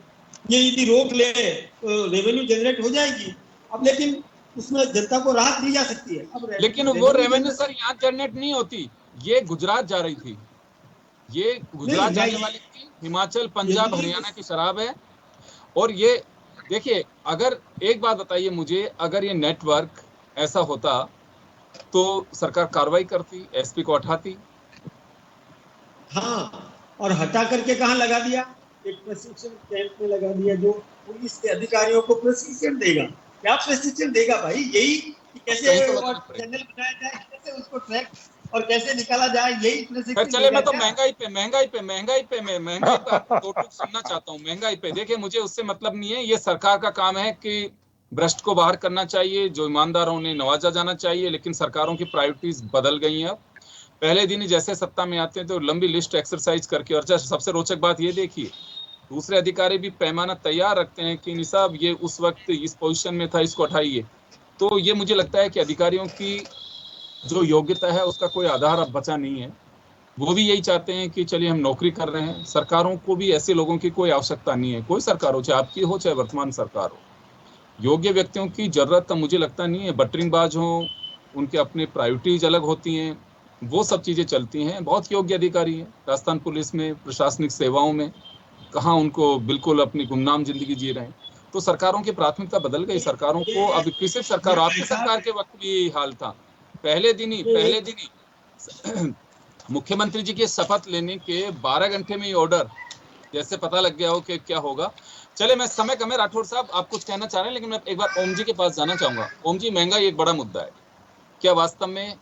ये यदि रोक ले तो रेवेन्यू जनरेट हो जाएगी। अब लेकिन उसमें जनता को राहत दी जा सकती है। अब लेकिन वो रेवेन्यू सर यहाँ जनरेट नहीं होती, ये गुजरात जा रही थी, ये गुजरात जाने वाली थी, हिमाचल, पंजाब, हरियाणा की शराब है। और ये देखिए, अगर एक बात बताइए मुझे, अगर ये नेटवर्क ऐसा होता तो सरकार कार्रवाई करती, एसपी को हटाती। हाँ, और हटा करके कहाँ लगा दिया? एक प्रशिक्षण कैंप में लगा दिया, जो पुलिस के अधिकारियों को प्रशिक्षण देगा। क्या प्रशिक्षण देगा भाई? यही कि कैसे चैनल बनाया जाए, कैसे उसको ट्रैक और कैसे निकाला जाए, यही प्रशिक्षण। चले, मैं तो महंगाई पे तो सुनना चाहता हूँ। महंगाई पे देखिए, मुझे उससे मतलब नहीं है, ये सरकार का काम है कि भ्रष्ट को बाहर करना चाहिए, जो ईमानदार उन्हें नवाजा जाना चाहिए। लेकिन सरकारों की प्रायोरिटीज बदल गई हैं। अब पहले दिन ही जैसे सत्ता में आते हैं तो लंबी लिस्ट एक्सरसाइज करके, और सबसे रोचक बात ये देखिए, दूसरे अधिकारी भी पैमाना तैयार रखते हैं कि निसाब ये उस वक्त इस पोजीशन में था, इसको हटाइए। तो ये मुझे लगता है कि अधिकारियों की जो योग्यता है उसका कोई आधार अब बचा नहीं है। वो भी यही चाहते हैं कि चलिए हम नौकरी कर रहे हैं। सरकारों को भी ऐसे लोगों की कोई आवश्यकता नहीं है, कोई सरकार हो, चाहे आपकी हो चाहे वर्तमान सरकार हो, योग्य व्यक्तियों की जरूरत मुझे लगता नहीं है। बटरिंगबाज हो, उनके अपने प्रायोरिटीज अलग होती हैं, वो सब चीजें चलती हैं। बहुत योग्य अधिकारी हैं राजस्थान पुलिस में, प्रशासनिक सेवाओं में, कहाँ उनको बिल्कुल अपनी गुमनाम जिंदगी जी रहे हैं। तो सरकारों की प्राथमिकता बदल गई। सरकारों को अब किसी सरकार, आपकी सरकार के वक्त भी यही हाल था। पहले दिन ही मुख्यमंत्री जी के शपथ लेने के 12 घंटे में ही ऑर्डर, जैसे पता लग गया हो कि क्या होगा। चले, मैं समय कम है, राठौर साहब आप कुछ कहना चाह रहे हैं, लेकिन मैं एक बार ओम जी के पास जाना चाहूंगा। ओम जी, महंगाई एक बड़ा मुद्दा है, क्या वास्तव में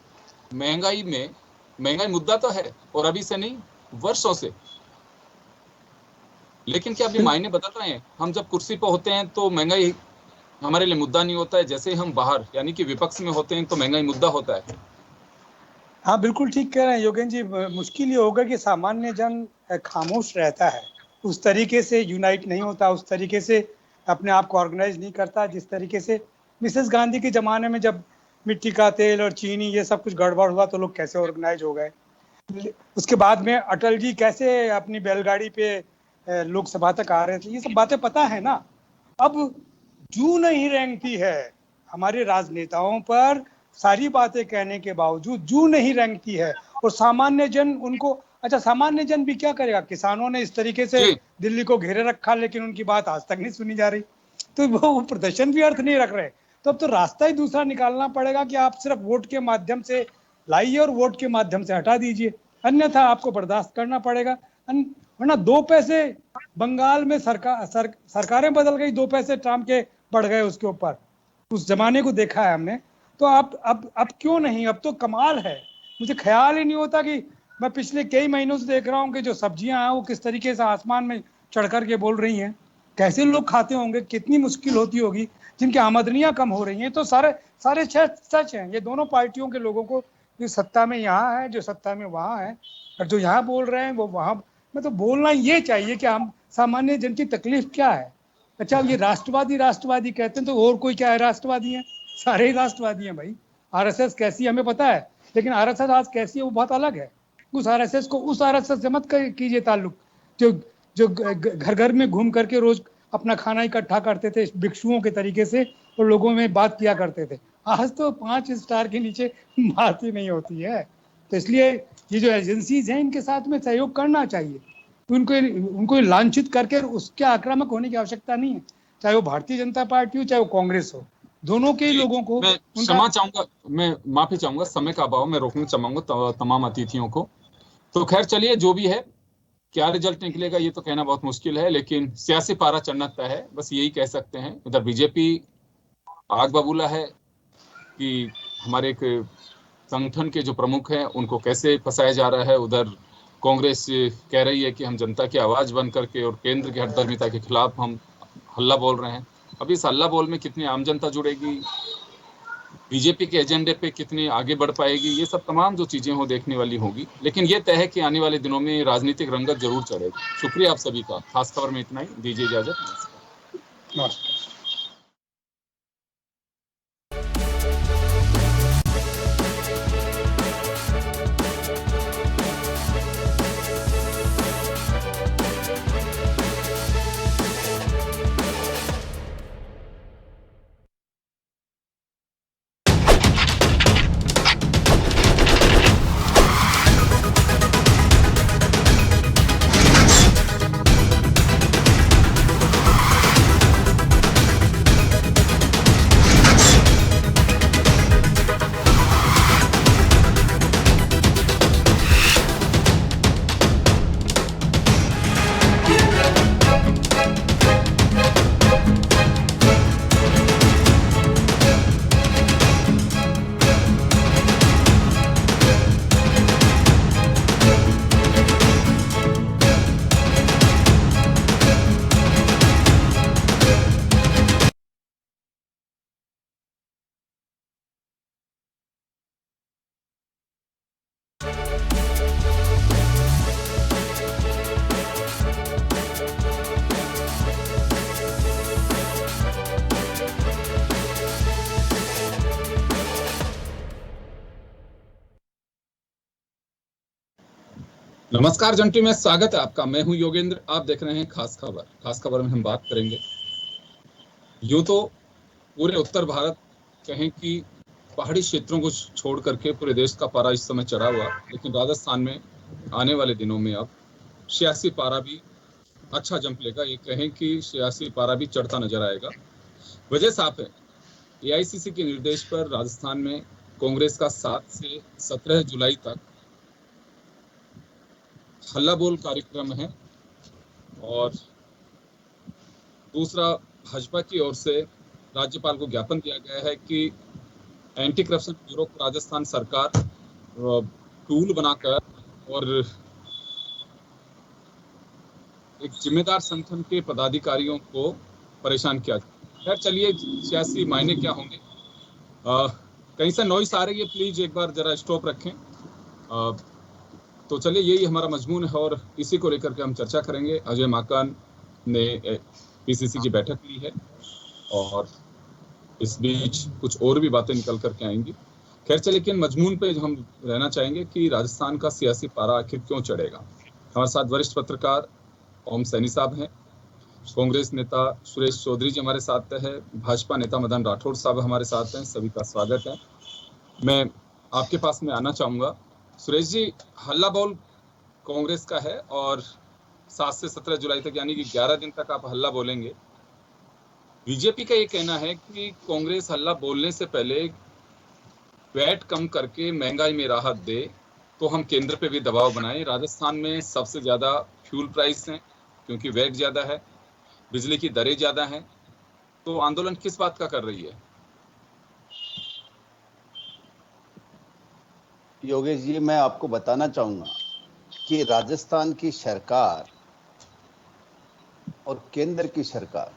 महंगाई मुद्दा तो है, और अभी से नहीं, वर्षों से, लेकिन क्या अभी मायने बदल रहे हैं? हम जब कुर्सी पर होते हैं तो महंगाई हमारे लिए मुद्दा नहीं होता है, जैसे हम बाहर यानी कि विपक्ष में होते हैं तो महंगाई मुद्दा होता है। हाँ, बिल्कुल ठीक कह रहे हैं योगेंद्र जी। मुश्किल ये होगा कि सामान्य जन खामोश रहता है, उस तरीके से यूनाइट नहीं होता, उस तरीके से अपने आप को ऑर्गेनाइज नहीं करता जिस तरीके से मिसेस गांधी के ज़माने में जब मिट्टी का तेल और चीनी ये सब कुछ गड़बड़ हुआ तो लोग कैसे ऑर्गेनाइज हो गए। उसके बाद में अटल जी कैसे अपनी बैलगाड़ी पे लोकसभा तक आ रहे थे, ये सब बातें पता है ना। अब जू नहीं रेंगती है हमारे राजनेताओं पर, सारी बातें कहने के बावजूद जू नहीं रेंगती है, और सामान्य जन उनको, अच्छा सामान्य जन भी क्या करेगा? किसानों ने इस तरीके से दिल्ली को घेरे रखा, लेकिन उनकी बात आज तक नहीं सुनी जा रही, तो वो प्रदर्शन भी अर्थ नहीं रख रहे। तो अब तो रास्ता ही दूसरा निकालना पड़ेगा कि आप सिर्फ वोट के माध्यम से लाइए और वोट के माध्यम से हटा दीजिए, अन्यथा आपको बर्दाश्त करना पड़ेगा। वरना 2 पैसे बंगाल में सरकारें बदल गई, 2 पैसे ट्रम्प के बढ़ गए उसके ऊपर, उस जमाने को देखा है हमने। तो अब क्यों नहीं? अब तो कमाल है, मुझे ख्याल ही नहीं होता कि मैं पिछले कई महीनों से देख रहा हूँ कि जो सब्जियां हैं वो किस तरीके से आसमान में चढ़ करके बोल रही हैं। कैसे लोग खाते होंगे, कितनी मुश्किल होती होगी, जिनकी आमदनियां कम हो रही हैं। तो सारे सारे सच हैं। ये दोनों पार्टियों के लोगों को, जो सत्ता में यहाँ है, जो सत्ता में वहाँ है, और जो यहाँ बोल रहे हैं वो वहाँ, मतलब बोलना ये चाहिए कि हम सामान्य जन की तकलीफ क्या है। अच्छा, ये राष्ट्रवादी राष्ट्रवादी कहते हैं, तो और कोई क्या है राष्ट्रवादी है? सारे ही राष्ट्रवादी हैं भाई। आरएसएस कैसी है हमें पता है, लेकिन आरएसएस आज कैसी है वो बात अलग है। उस आरएसएस को उस आरएसएस से मत कीजिए ताल्लुक जो जो घर घर में घूम करके रोज अपना खाना इकट्ठा करते थे भिक्षुओं के तरीके से, और लोगों में बात किया करते थे। आज तो 5 स्टार के नीचे बात ही नहीं होती है। तो इसलिए ये जो एजेंसीज हैं इनके साथ में सहयोग करना चाहिए। उनको उनको लांछित करके उसके आक्रामक होने की आवश्यकता नहीं है, चाहे वो भारतीय जनता पार्टी हो चाहे वो कांग्रेस हो। दोनों के लोगों को मैं क्षमा चाहूंगा, मैं माफी चाहूंगा, समय का अभाव में रोकना चाहूंगा तमाम अतिथियों को। तो खैर चलिए, जो भी है, क्या रिजल्ट निकलेगा ये तो कहना बहुत मुश्किल है, लेकिन सियासी पारा चढ़ना तय है, बस यही कह सकते हैं। उधर बीजेपी आग बबूला है कि हमारे एक संगठन के जो प्रमुख हैं उनको कैसे फंसाया जा रहा है। उधर कांग्रेस कह रही है कि हम जनता की आवाज बन करके और केंद्र की हठधर्मिता के खिलाफ हम हल्ला बोल रहे हैं। अभी इस हल्ला बोल में कितनी आम जनता जुड़ेगी, बीजेपी के एजेंडे पे कितनी आगे बढ़ पाएगी, ये सब तमाम जो चीजें हो देखने वाली होगी। लेकिन ये तय है कि आने वाले दिनों में राजनीतिक रंगत जरूर चढ़ेगी। शुक्रिया आप सभी का। खास खबर में इतना ही, दीजिए इजाजत। नमस्कार। नमस्कार जंटी में स्वागत है आपका। मैं हूं योगेंद्र, आप देख रहे हैं खास खबर। खास खबर में हम बात करेंगे, यूं तो पूरे उत्तर भारत कहें कि पहाड़ी क्षेत्रों को छोड़ करके पूरे देश का पारा इस समय चढ़ा हुआ, लेकिन राजस्थान में आने वाले दिनों में अब सियासी पारा भी अच्छा जंप लेगा। ये कहें कि सियासी पारा भी चढ़ता नजर आएगा। वजह साफ है, एआईसीसी के निर्देश पर राजस्थान में कांग्रेस का 7 से 17 जुलाई तक हल्ला बोल कार्यक्रम है, और दूसरा भाजपा की ओर से राज्यपाल को ज्ञापन दिया गया है कि एंटी करप्शन ब्यूरो को राजस्थान सरकार टूल बनाकर और एक जिम्मेदार संगठन के पदाधिकारियों को परेशान किया जाए। खैर चलिए, सियासी मायने क्या होंगे। कहीं से नॉइस आ रही है, प्लीज एक बार जरा स्टॉप रखें। तो चलिए, यही हमारा मजमून है और इसी को लेकर के हम चर्चा करेंगे। अजय माकन ने पीसीसी की बैठक ली है और इस बीच कुछ और भी बातें निकल करके आएंगी। खैर चलिए, लेकिन मजमून पे हम रहना चाहेंगे कि राजस्थान का सियासी पारा आखिर क्यों चढ़ेगा। हमारे साथ वरिष्ठ पत्रकार ओम सैनी साहब हैं, कांग्रेस नेता सुरेश चौधरी जी हमारे साथ है, भाजपा नेता मदन राठौड़ साहब हमारे साथ हैं। सभी का स्वागत है। मैं आपके पास में आना चाहूँगा। सुरेश जी, हल्ला बोल कांग्रेस का है और 7 से 17 जुलाई तक यानी कि 11 दिन तक आप हल्ला बोलेंगे। बीजेपी का ये कहना है कि कांग्रेस हल्ला बोलने से पहले वैट कम करके महंगाई में राहत दे तो हम केंद्र पे भी दबाव बनाएं। राजस्थान में सबसे ज्यादा फ्यूल प्राइस हैं क्योंकि वैट ज्यादा है, बिजली की दरें ज्यादा हैं। तो आंदोलन किस बात का कर रही है? योगेश जी, मैं आपको बताना चाहूंगा कि राजस्थान की सरकार और केंद्र की सरकार,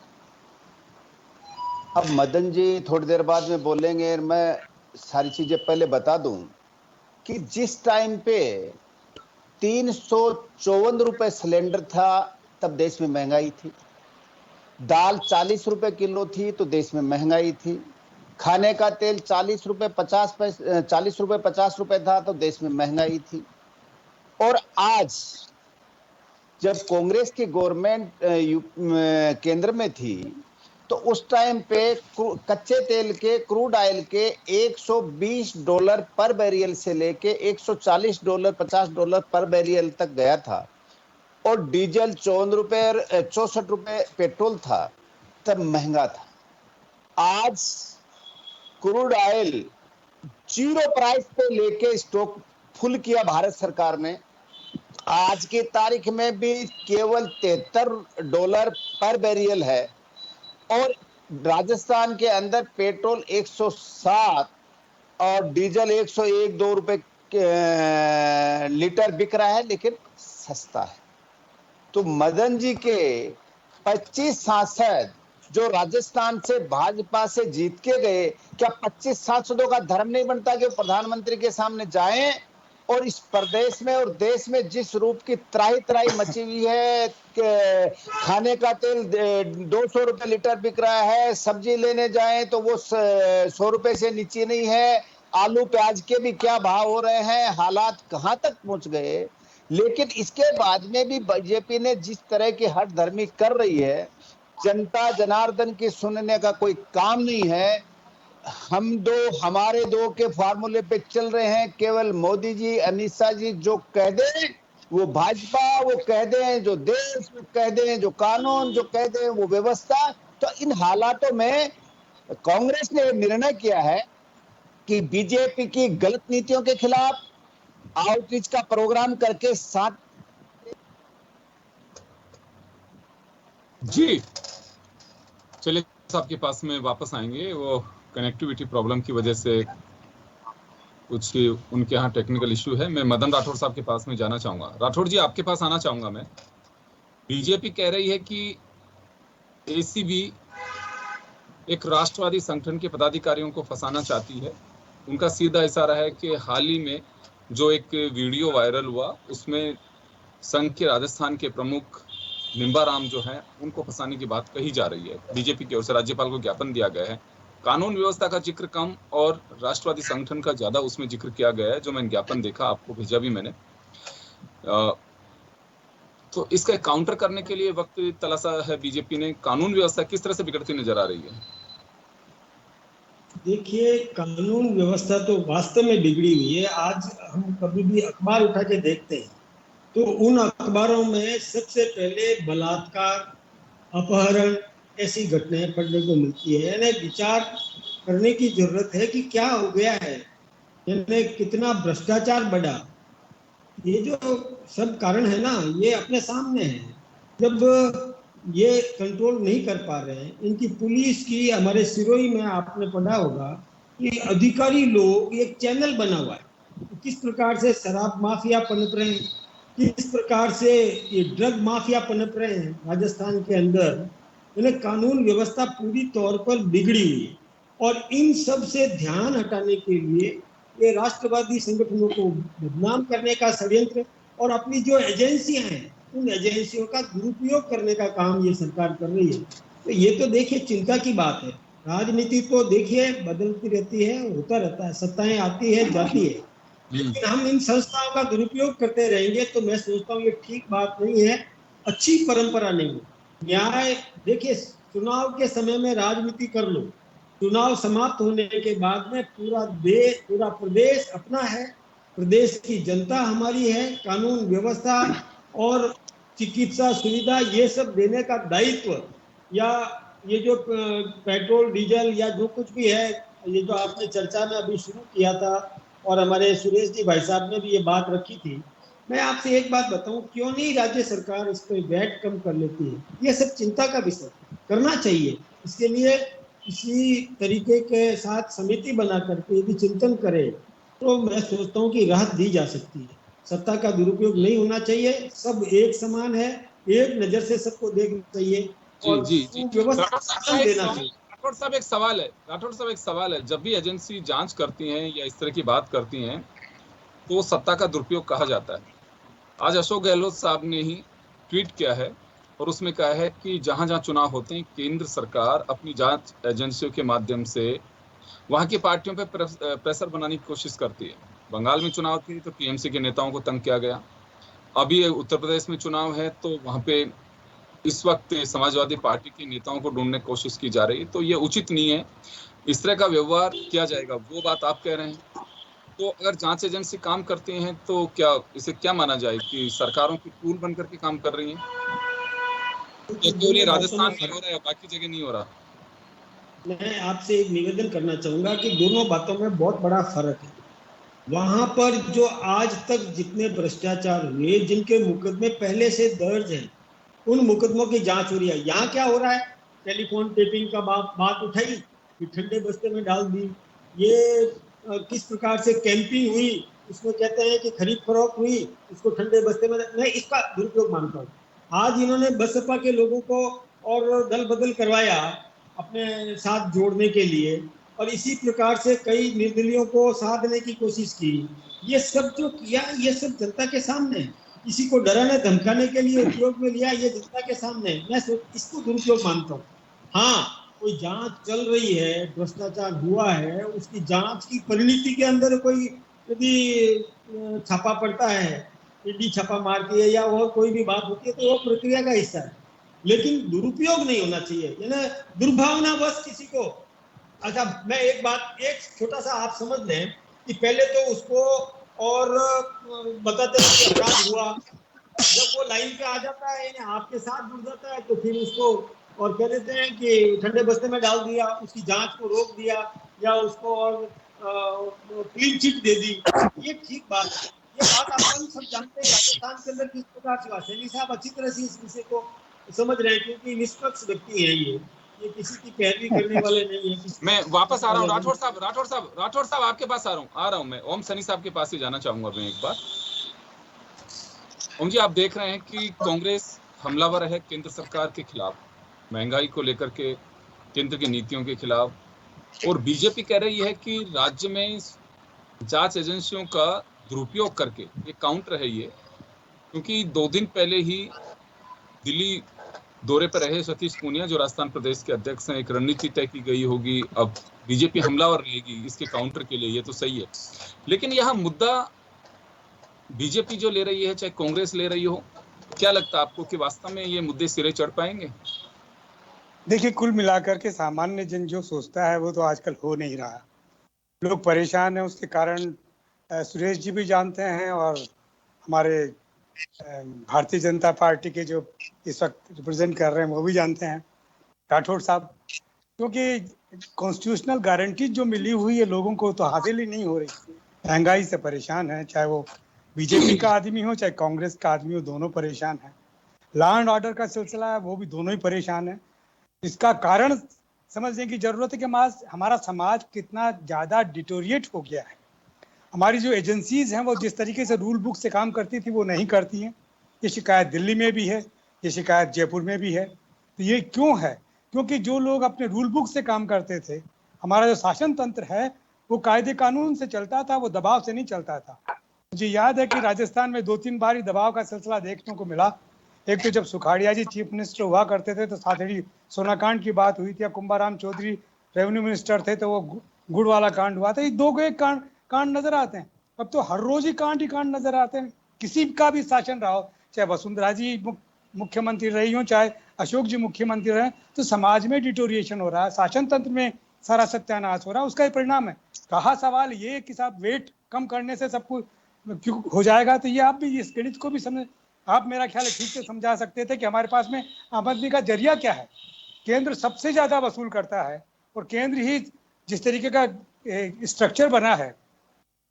अब मदन जी थोड़ी देर बाद में बोलेंगे, मैं सारी चीजें पहले बता दूं कि जिस टाइम पे 354 रुपए सिलेंडर था तब देश में महंगाई थी, दाल 40 रुपए किलो थी तो देश में महंगाई थी, खाने का तेल 40 रुपए 50 रुपए था तो देश में महंगाई थी। और आज जब कांग्रेस की गवर्नमेंट केंद्र में थी तो उस टाइम पे कच्चे तेल के, क्रूड ऑयल के $120 पर बैरियल से लेके $140 $50 पर बैरियल तक गया था, और डीजल 54 रुपए 64 रुपए पेट्रोल था, तब महंगा था। आज क्रूड ऑयल जीरो प्राइस पे लेके स्टॉक फुल किया भारत सरकार ने। आज की तारीख में भी केवल $73 पर बैरियल है, और राजस्थान के अंदर पेट्रोल 107 और डीजल 101-2 रुपए लीटर बिक रहा है, लेकिन सस्ता है। तो मदन जी के 25 सांसद जो राजस्थान से भाजपा से जीत के गए, क्या 25 सांसदों का धर्म नहीं बनता कि प्रधानमंत्री के सामने जाएं और इस प्रदेश में और देश में जिस रूप की त्राही त्राही मची हुई है, खाने का तेल 200 रुपए लीटर बिक रहा है, सब्जी लेने जाएं तो वो 100 रुपए से नीचे नहीं है, आलू प्याज के भी क्या भाव हो रहे हैं, हालात कहां तक पहुंच गए। लेकिन इसके बाद में भी बीजेपी ने जिस तरह की हठ धर्मी कर रही है, जनता जनार्दन की सुनने का कोई काम नहीं है। हम दो हमारे दो के फार्मूले पे चल रहे हैं। केवल मोदी जी, अमित शाह जी जो कह दें वो भाजपा, वो कह दें जो देश, वो कह दें जो कानून, जो कह दें वो व्यवस्था। तो इन हालातों में कांग्रेस ने निर्णय किया है कि बीजेपी की गलत नीतियों के खिलाफ आउटरीच का प्रोग्राम करके साथ। जी चलिए, आपके पास में वापस आएंगे। वो कनेक्टिविटी प्रॉब्लम की वजह से कुछ उनके यहाँ टेक्निकल इश्यू है। मैं मदन राठौड़ साहब के पास में जाना चाहूंगा। राठौड़ जी, आपके पास आना चाहूंगा मैं। बीजेपी कह रही है कि एसीबी एक राष्ट्रवादी संगठन के पदाधिकारियों को फंसाना चाहती है। उनका सीधा इशारा है कि हाल ही में जो एक वीडियो वायरल हुआ उसमें संघ के राजस्थान के प्रमुख निम्बाराम जो है उनको फंसाने की बात कही जा रही है। बीजेपी की ओर से राज्यपाल को ज्ञापन दिया गया है। कानून व्यवस्था का जिक्र कम और राष्ट्रवादी संगठन का ज्यादा उसमें जिक्र किया गया है। जो मैंने ज्ञापन देखा, आपको भेजा भी मैंने। तो इसका काउंटर करने के लिए वक्त तलाशा है बीजेपी ने। कानून व्यवस्था किस तरह से बिगड़ती नजर आ रही है? देखिए, कानून व्यवस्था तो वास्तव में बिगड़ी हुई है। आज हम कभी भी अखबार उठा के देखते हैं तो उन अखबारों में सबसे पहले बलात्कार, अपहरण, ऐसी घटनाएं पढ़ने को मिलती है। यानी विचार करने की जरूरत है कि क्या हो गया है, यानी कितना भ्रष्टाचार बढ़ा। ये जो सब कारण है ना, ये अपने सामने है। जब ये कंट्रोल नहीं कर पा रहे हैं, इनकी पुलिस की, हमारे सिरोही में आपने पढ़ा होगा कि अधिकारी लोग एक चैनल बना हुआ है, किस प्रकार से शराब माफिया पनप रहे हैं, किस प्रकार से ये ड्रग माफिया पनप रहे हैं राजस्थान के अंदर। यानी कानून व्यवस्था पूरी तौर पर बिगड़ी हुई है, और इन सब से ध्यान हटाने के लिए ये राष्ट्रवादी संगठनों को बदनाम करने का षड्यंत्र और अपनी जो एजेंसियां हैं उन एजेंसियों का दुरुपयोग करने का काम ये सरकार कर रही है। तो ये तो देखिए चिंता की बात है। राजनीति तो देखिए बदलती रहती है, होता रहता है, सत्ताएं आती है जाती है, लेकिन हम इन संस्थाओं का दुरुपयोग करते रहेंगे तो मैं सोचता हूँ ये ठीक बात नहीं है, अच्छी परंपरा नहीं है। न्याय देखिए, चुनाव के समय में राजनीति कर लो, चुनाव समाप्त होने के बाद में पूरा देश, पूरा प्रदेश अपना है, प्रदेश की जनता हमारी है। कानून व्यवस्था और चिकित्सा सुविधा ये सब देने का दायित्व, या ये जो पेट्रोल डीजल या जो कुछ भी है, ये जो आपने चर्चा में अभी शुरू किया था और हमारे सुरेश जी भाई साहब ने भी ये बात रखी थी। मैं आपसे एक बात बताऊं, क्यों नहीं राज्य सरकार इस पर वैट कम कर लेती है? ये सब चिंता का विषय करना चाहिए। इसके लिए इसी तरीके के साथ समिति बना करके यदि चिंतन करे तो मैं सोचता हूँ कि राहत दी जा सकती है। सत्ता का दुरुपयोग नहीं होना चाहिए। सब एक समान है, एक नजर से सबको देखना चाहिए और जी सुव्यवस्थित शासन देना चाहिए। राठौड़ साहब एक सवाल है, जब भी एजेंसी जांच करती हैं या इस तरह की बात करती हैं तो सत्ता का दुरुपयोग कहा जाता है। आज अशोक गहलोत साहब ने ही ट्वीट किया है और उसमें कहा है कि जहां जहां चुनाव होते हैं केंद्र सरकार अपनी जांच एजेंसियों के माध्यम से वहां की पार्टियों पर प्रेशर बनाने की कोशिश करती है। बंगाल में चुनाव थी तो टीएमसी के नेताओं को तंग किया गया। अभी उत्तर प्रदेश में चुनाव है तो वहां पे इस वक्त समाजवादी पार्टी के नेताओं को ढूंढने की कोशिश की जा रही है। तो ये उचित नहीं है, इस तरह का व्यवहार किया जाएगा, वो बात आप कह रहे हैं। तो अगर जांच एजेंसी काम करती हैं तो क्या इसे क्या माना जाए कि सरकारों की टूल बनकर के काम कर रही हैं? तो ये राजस्थान में हो रहा है, बाकी जगह नहीं हो रहा। मैं आपसे एक निवेदन करना चाहूंगा कि दोनों बातों में बहुत बड़ा फर्क है। वहां पर जो आज तक जितने भ्रष्टाचार हुए, जिनके मुकदमे पहले से दर्ज हैं, उन मुकदमों की जांच हो रही है। यहाँ क्या हो रहा है, टेलीफोन टेपिंग का बात उठाई, फिर ठंडे बस्ते में डाल दी। ये किस प्रकार से कैंपिंग हुई, उसमें कहते हैं कि खरीद फरोख्त हुई, उसको ठंडे बस्ते में, मैं इसका दुरुपयोग मानता हूँ। आज इन्होंने बसपा के लोगों को और दल बदल करवाया अपने साथ जोड़ने के लिए, और इसी प्रकार से कई निर्दलियों को साधने की कोशिश की। ये सब जो किया, ये सब जनता के सामने, किसी को डराने धमकाने के लिए उपयोग में लिया, ये जनता के सामने। मैं इसको दुरुपयोग मानता हूँ। हाँ, कोई जांच चल रही है, भ्रष्टाचार हुआ है, उसकी जांच की परिणति के अंदर कोई यदि छापा पड़ता है, ईडी छापा मारती है या और कोई भी बात होती है, तो वो प्रक्रिया का हिस्सा है। लेकिन दुरुपयोग नहीं होना चाहिए, यानी दुर्भावना बस किसी को। अच्छा, मैं एक बात, एक छोटा सा आप समझ लें कि पहले तो उसको और बताते हैं कि अपराध हुआ, जब वो लाइन पे आ जाता है, यानी आपके साथ जुड़ जाता है, तो फिर उसको और कह देते हैं कि ठंडे बस्ते में डाल दिया, उसकी जांच को रोक दिया या उसको और क्लीन चिट दे दी। ये ठीक बात है, ये बात अपन सब जानते हैं राजस्थान के अंदर किस प्रकार से हुआ। सैनी साहब अच्छी तरह से इस विषय को समझ रहे हैं, क्योंकि निष्पक्ष व्यक्ति है ये किसी की पैरवी करने वाले नहीं है। मैं वापस आ रहा हूँ राठौड़ साहब आपके पास आ रहा हूँ मैं ओम सैनी साहब के पास ही जाना चाहूंगा मैं एक बार। ओम जी, आप देख रहे हैं कि कांग्रेस हमलावर है केंद्र सरकार के खिलाफ, महंगाई को लेकर के, केंद्र की नीतियों के खिलाफ, और बीजेपी कह रही है कि राज्य में जांच एजेंसियों का दुरुपयोग करके ये काउंटर है ये, क्योंकि 2 दिन पहले ही दिल्ली दौरे पर रहे सतीश पूनिया जो राजस्थान प्रदेश के अध्यक्ष हैं, एक रणनीति तय की गई होगी, अब बीजेपी हमलावर रहेगी इसके काउंटर के लिए, ये तो सही है। लेकिन यहाँ मुद्दा बीजेपी जो ले रही है चाहे कांग्रेस ले रही हो, क्या लगता है आपको कि वास्तव में ये मुद्दे सिरे चढ़ पाएंगे? देखिए, कुल मिलाकर के सामान्य जन जो सोचता है वो तो आजकल हो नहीं रहा। लोग परेशान हैं, उसके कारण सुरेश जी भी जानते हैं और हमारे भारतीय जनता पार्टी के जो इस वक्त रिप्रेजेंट कर रहे हैं वो भी जानते हैं, राठौड़ साहब, क्योंकि कॉन्स्टिट्यूशनल गारंटी जो मिली हुई है लोगों को तो हासिल ही नहीं हो रही। महंगाई से परेशान है, चाहे वो बीजेपी का आदमी हो चाहे कांग्रेस का आदमी हो, दोनों परेशान है। लॉ एंड ऑर्डर का सिलसिला है, वो भी दोनों ही परेशान है। इसका कारण समझने की जरूरत है कि हमारा समाज कितना ज़्यादा डिटोरिएट हो गया है। हमारी जो एजेंसीज हैं वो जिस तरीके से रूल बुक से काम करती थी वो नहीं करती हैं। ये शिकायत दिल्ली में भी है, ये शिकायत जयपुर में भी है। तो ये क्यों है? क्योंकि जो लोग अपने रूल बुक से काम करते थे, हमारा जो शासन तंत्र है वो कायदे कानून से चलता था, वो दबाव से नहीं चलता था। मुझे याद है कि राजस्थान में 2-3 बार ही दबाव का सिलसिला देखने को मिला। एक तो जब सुखाड़िया जी चीफ मिनिस्टर हुआ करते थे तो साथड़ी सोनाकांड की बात हुई थी, या कुंभाराम चौधरी रेवेन्यू मिनिस्टर थे तो वो गुड़ वाला कांड हुआ था। ये 2 को एक कांड नजर आते हैं। अब तो हर रोज ही कांड नजर आते हैं। किसी का भी शासन रहा हो, चाहे वसुंधरा जी मुख्यमंत्री रही हो चाहे अशोक जी मुख्यमंत्री रहे, तो समाज में डिटोरिएशन हो रहा है, शासन तंत्र में सारा सत्यानाश हो रहा है। उसका ही परिणाम है। कहा सवाल ये कि साहब वेट कम करने से सब कुछ क्यों हो जाएगा, तो ये आप भी इस गणित को भी समझ, आप मेरा ख्याल है ठीक से समझा सकते थे कि हमारे पास में आमदनी का जरिया क्या है। केंद्र सबसे ज्यादा वसूल करता है और केंद्र ही जिस तरीके का स्ट्रक्चर बना है,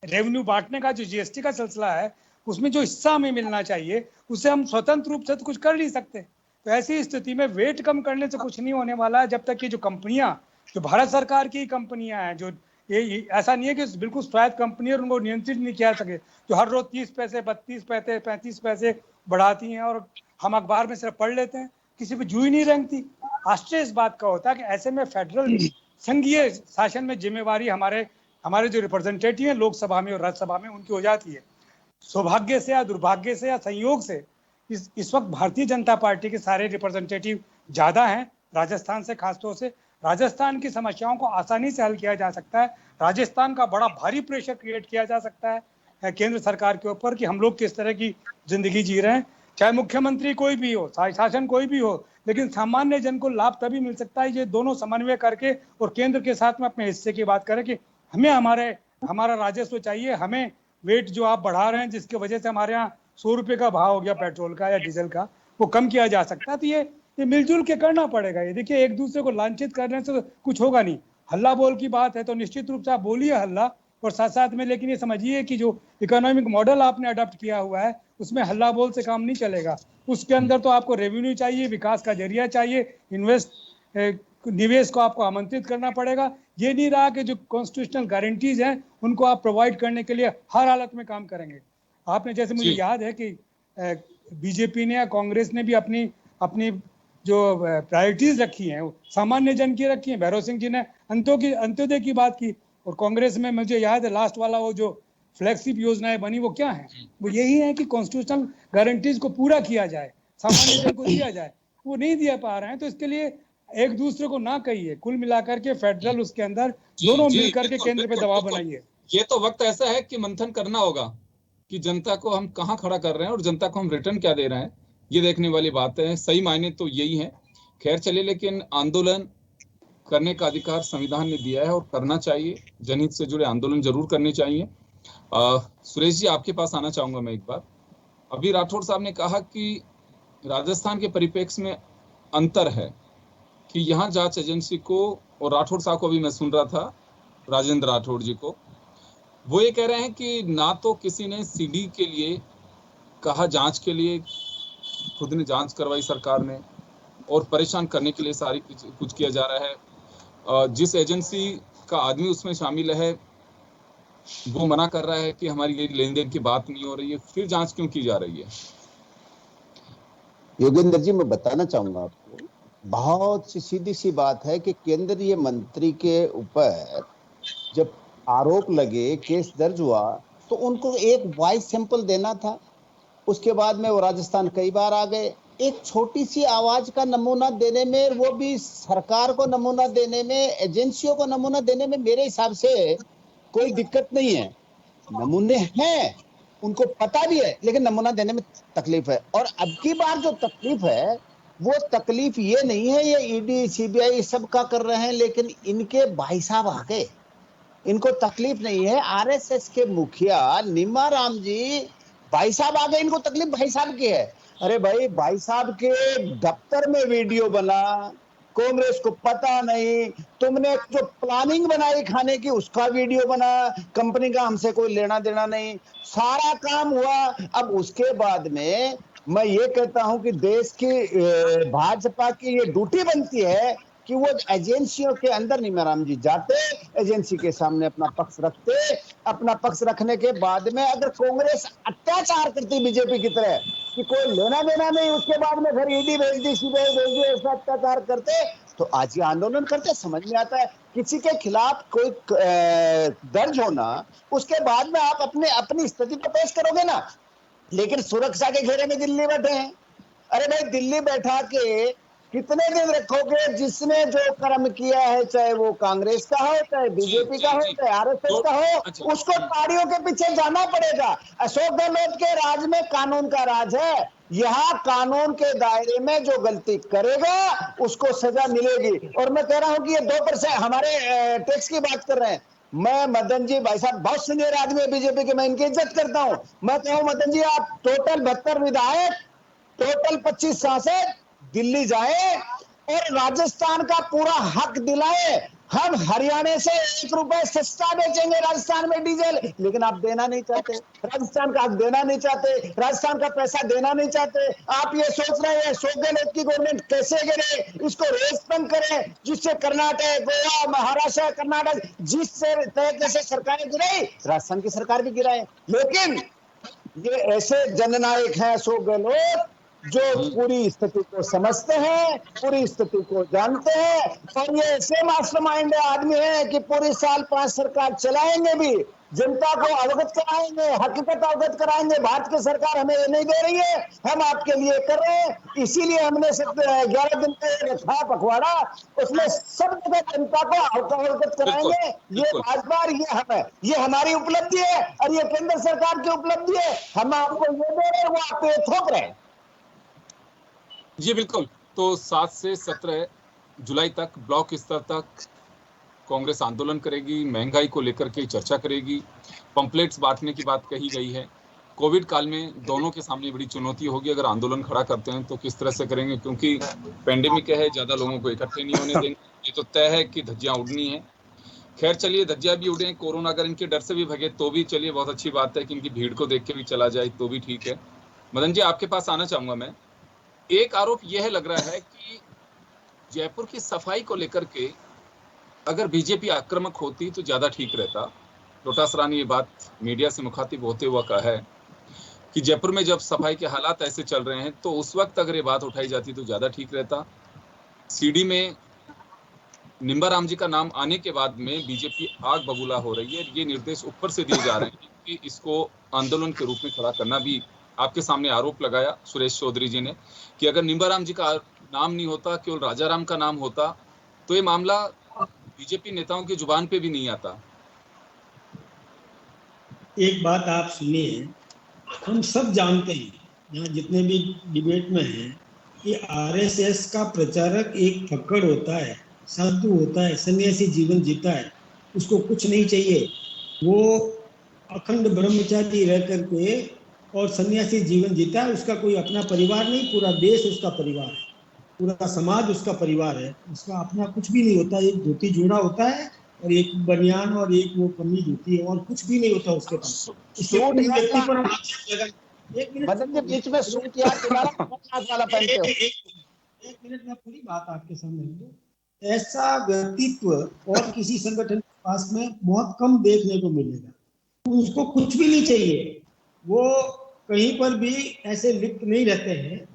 रेवेन्यू बांटने का जो जीएसटी का सिलसिला है, उसमें जो हिस्सा हमें मिलना चाहिए उससे हम स्वतंत्र रूप से तो कुछ कर नहीं सकते। तो ऐसी स्थिति में वेट कम करने से कुछ नहीं होने वाला है, जब तक कि जो कंपनियां, जो भारत सरकार की कंपनियां हैं, जो ये ऐसा नहीं है कि बिल्कुल स्वायत्त कंपनी और उनको नियंत्रित नहीं किया सके, जो हर रोज 30 पैसे 32 पैसे 35 पैसे बढ़ाती हैं और हम अखबार में सिर्फ पढ़ लेते हैं, किसी पे जू ही नहीं रेंगती। आश्चर्य इस बात का होता है कि ऐसे में फेडरल संघीय शासन में जिम्मेवारी हमारे जो रिप्रेजेंटेटिव हैं लोकसभा में और राज्यसभा में उनकी हो जाती है। सौभाग्य से या दुर्भाग्य से या संयोग से इस वक्त भारतीय जनता पार्टी के सारे रिप्रेजेंटेटिव ज्यादा हैं राजस्थान से, खासतौर से राजस्थान की समस्याओं को आसानी से हल किया जा सकता है। राजस्थान का बड़ा भारी प्रेशर क्रिएट किया जा सकता है केंद्र सरकार के ऊपर कि हम लोग किस तरह की जिंदगी जी रहे हैं, चाहे मुख्यमंत्री कोई भी हो, शासन कोई भी हो, लेकिन सामान्य जन को लाभ तभी मिल सकता है ये दोनों समन्वय करके और केंद्र के साथ में अपने हिस्से की बात करें कि हमें हमारा राजस्व चाहिए, हमें वेट जो आप बढ़ा रहे हैं जिसकी वजह से हमारे यहाँ 100 रुपये का भाव हो गया पेट्रोल का या डीजल का, वो कम किया जा सकता है। तो ये मिलजुल के करना पड़ेगा। ये देखिए, एक दूसरे को लांछित करने से तो कुछ होगा नहीं। हल्ला बोल की बात है तो निश्चित रूप से आप बोलिए हल्ला, और साथ साथ में लेकिन ये समझिए कि जो इकोनॉमिक मॉडल आपने अडॉप्ट किया हुआ है उसमें हल्ला बोल से काम नहीं चलेगा। उसके अंदर तो आपको रेवेन्यू चाहिए, विकास का जरिया चाहिए, निवेश को आपको आमंत्रित करना पड़ेगा। ये नहीं रहा कि जो कॉन्स्टिट्यूशनल गारंटीज हैं उनको आप प्रोवाइड करने के लिए हर हालत में काम करेंगे। आपने जैसे मुझे याद है कि बीजेपी ने या कांग्रेस ने भी अपनी जो प्रायोरिटीज रखी हैं सामान्य जन की रखी हैं। भैरव सिंह जी ने अंत्योदय की बात की, और कांग्रेस में मुझे याद है लास्ट वाला वो जो फ्लैगशिप योजनाएं बनी वो क्या है, वो यही है कि कॉन्स्टिट्यूशनल गारंटीज को पूरा किया जाए, सामान्य जन को दिया जाए। वो नहीं दिया पा रहे हैं, तो इसके लिए एक दूसरे को ना कहिए, कुल मिलाकर के फेडरल उसके अंदर दोनों मिलकर के केंद्र पे दबाव बनाइए। ये तो वक्त ऐसा है कि मंथन करना होगा कि जनता को हम कहाँ खड़ा कर रहे हैं और जनता को हम रिटर्न क्या दे रहे हैं, ये देखने वाली बात है। सही मायने तो यही है। खैर चलिए, लेकिन आंदोलन करने का अधिकार संविधान ने दिया है और करना चाहिए। जनहित से जुड़े आंदोलन जरूर करने चाहिए। सुरेश जी, आपके पास आना चाहूंगा मैं एक बार। अभी राठौड़ साहब ने कहा कि राजस्थान के परिप्रेक्ष्य में अंतर है कि यहाँ जांच एजेंसी को, और राठौड़ साहब को भी मैं सुन रहा था, राजेंद्र राठौड़ जी को, वो ये कह रहे हैं कि ना तो किसी ने सीडी के लिए कहा जांच के लिए, खुद ने जांच करवाई सरकार ने, और परेशान करने के लिए सारी कुछ किया जा रहा है। जिस एजेंसी का आदमी उसमें शामिल है वो मना कर रहा है कि हमारी ये लेन देन की बात नहीं हो रही है, फिर जांच क्यों की जा रही है? योगेंद्र जी, मैं बताना चाहूंगा आपको, बहुत सी सीधी सी बात है कि केंद्रीय मंत्री के ऊपर जब आरोप लगे, केस दर्ज हुआ, तो उनको एक वॉइस सैंपल देना था। उसके बाद में वो राजस्थान कई बार आ गए। एक छोटी सी आवाज का नमूना देने में, वो भी सरकार को नमूना देने में, एजेंसियों को नमूना देने में मेरे हिसाब से कोई दिक्कत नहीं है। नमूने हैं, उनको पता भी है, लेकिन नमूना देने में तकलीफ है। और अब की बार जो तकलीफ है वो तकलीफ ये नहीं है ये ईडी सीबीआई सब का कर रहे हैं, लेकिन इनके भाई साहब आ गए, इनको तकलीफ नहीं है। आरएसएस के मुखिया निमाराम जी भाई साहब आ गए, इनको तकलीफ भाई साहब की है। अरे भाई साहब के दफ्तर में वीडियो बना, कांग्रेस को पता नहीं, तुमने जो प्लानिंग बनाई खाने की उसका वीडियो बना, कंपनी का हमसे कोई लेना देना नहीं, सारा काम हुआ। अब उसके बाद में मैं ये कहता हूं कि देश की भाजपा की ये ड्यूटी बनती है कि वो एजेंसियों के अंदर निमाराम जी जाते, एजेंसी के सामने अपना पक्ष रखते, अपना पक्ष रखने के बाद में अगर कांग्रेस अत्याचार करती बीजेपी की तरह कि कोई लेना देना नहीं, उसके बाद में फिर ईडी भेज दी, सीबीआई भेज दी, ऐसा अत्याचार करते तो आज ये आंदोलन करते। समझ में आता है किसी के खिलाफ कोई दर्ज होना, उसके बाद में आप अपनी स्थिति को पेश करोगे ना, लेकिन सुरक्षा के घेरे में दिल्ली बैठे हैं। अरे भाई, दिल्ली बैठा के कितने दिन रखोगे? जिसने जो कर्म किया है, चाहे वो कांग्रेस का हो, चाहे बीजेपी का हो, चाहे आरएसएस का हो, उसको ताड़ियों के पीछे जाना पड़ेगा। अशोक गहलोत के राज में कानून का राज है। यहाँ कानून के दायरे में जो गलती करेगा उसको सजा मिलेगी। और मैं कह रहा हूँ कि ये 2% हमारे टैक्स की बात कर रहे हैं। मैं मदन जी भाई साहब बहुत सीनियर आदमी है बीजेपी के, मैं इनकी इज्जत करता हूँ। मैं कहूँ मदन जी, आप टोटल 72 विधायक, टोटल 25 सांसद दिल्ली जाए और राजस्थान का पूरा हक दिलाए हम हरियाणा से 1 रुपए सस्ता बेचेंगे राजस्थान में डीजल, लेकिन आप देना नहीं चाहते। राजस्थान का आप देना नहीं चाहते, राजस्थान का पैसा देना नहीं चाहते। आप ये सोच रहे हैं अशोक गहलोत की गवर्नमेंट कैसे गिरे, इसको रेस बंद करें, जिससे कर्नाटक, गोवा, महाराष्ट्र, कर्नाटक जिस तरीके से सरकारें गिराई, राजस्थान की सरकार भी गिराए। लेकिन ये ऐसे जननायक हैं अशोक गहलोत जो पूरी स्थिति को समझते हैं, पूरी स्थिति को जानते हैं, और ये ऐसे मास्टरमाइंड आदमी है कि पूरी साल 5 सरकार चलाएंगे भी, जनता को अवगत कराएंगे, हकीकत अवगत कराएंगे। भारत की सरकार हमें ये नहीं दे रही है, हम आपके लिए कर रहे हैं। इसीलिए हमने 11 दिन का रखा पखवाड़ा, उसमें सब जगह जनता को अवगत कराएंगे। ये भाजपा, ये हमारी उपलब्धि है और ये केंद्र सरकार की उपलब्धि है। हम आपको ये दे रहे हैं, वो आप पे थोप रहे हैं। जी बिल्कुल। तो 7 से 17 जुलाई तक ब्लॉक स्तर तक कांग्रेस आंदोलन करेगी, महंगाई को लेकर के चर्चा करेगी, पंपलेट्स बांटने की बात कही गई है। कोविड काल में दोनों के सामने बड़ी चुनौती होगी। अगर आंदोलन खड़ा करते हैं तो किस तरह से करेंगे, क्योंकि पेंडेमिक है, ज़्यादा लोगों को इकट्ठे नहीं होने देंगे। ये तो तय है कि धज्जियाँ उड़नी है। खैर चलिए, धज्जियाँ भी उड़े, कोरोना अगर इनके डर से भी भगे तो भी चलिए बहुत अच्छी बात है कि इनकी भीड़ को देख के भी चला जाए तो भी ठीक है। मदन जी, आपके पास आना चाहूँगा मैं। एक आरोप यह लग रहा है कि जयपुर की सफाई को लेकर के अगर बीजेपी आक्रामक होती तो ज्यादा ठीक रहता। डोटासरा ने ये बात मीडिया से मुखातिब होते हुए कहा है कि जयपुर में जब सफाई के हालात ऐसे चल रहे हैं तो उस वक्त अगर ये बात उठाई जाती तो ज्यादा ठीक रहता। सीडी में निम्बाराम जी का नाम आने के बाद में बीजेपी आग बबूला हो रही है। ये निर्देश ऊपर से दिए जा रहे हैं कि इसको आंदोलन के रूप में खड़ा करना भी। आपके सामने आरोप लगाया सुरेश चौधरी जी ने कि अगर निम्बाराम जी का नाम नहीं होता, केवल राजाराम का नाम होता, तो ये मामला बीजेपी नेताओं की जुबान पे भी नहीं आता। एक बात आप सुनिए, हम सब जानते हैं, यहाँ जितने भी डिबेट में हैं, कि आरएसएस का प्रचारक एक फक्कड़ होता है, साधु होता है, सन्यासी जीवन जीता है, उसको कुछ नहीं चाहिए। वो अखंड ब्रह्मचारी रह करके और सन्यासी जीवन जीता है। उसका कोई अपना परिवार नहीं, पूरा देश उसका परिवार है, पूरा समाज उसका परिवार है। उसका अपना कुछ भी नहीं होता। एक धोती जोड़ा होता है और एक बनियान और एक वो कमीज होती है, और कुछ भी नहीं होता उसके पास। व्यक्ति पर एक मिनट में पूरी बात आपके सामने। ऐसा व्यक्तित्व और किसी संगठन के पास में बहुत कम देखने को मिलेगा। उसको कुछ भी नहीं चाहिए, वो कहीं पर भी ऐसे लिप्त नहीं रहते हैं।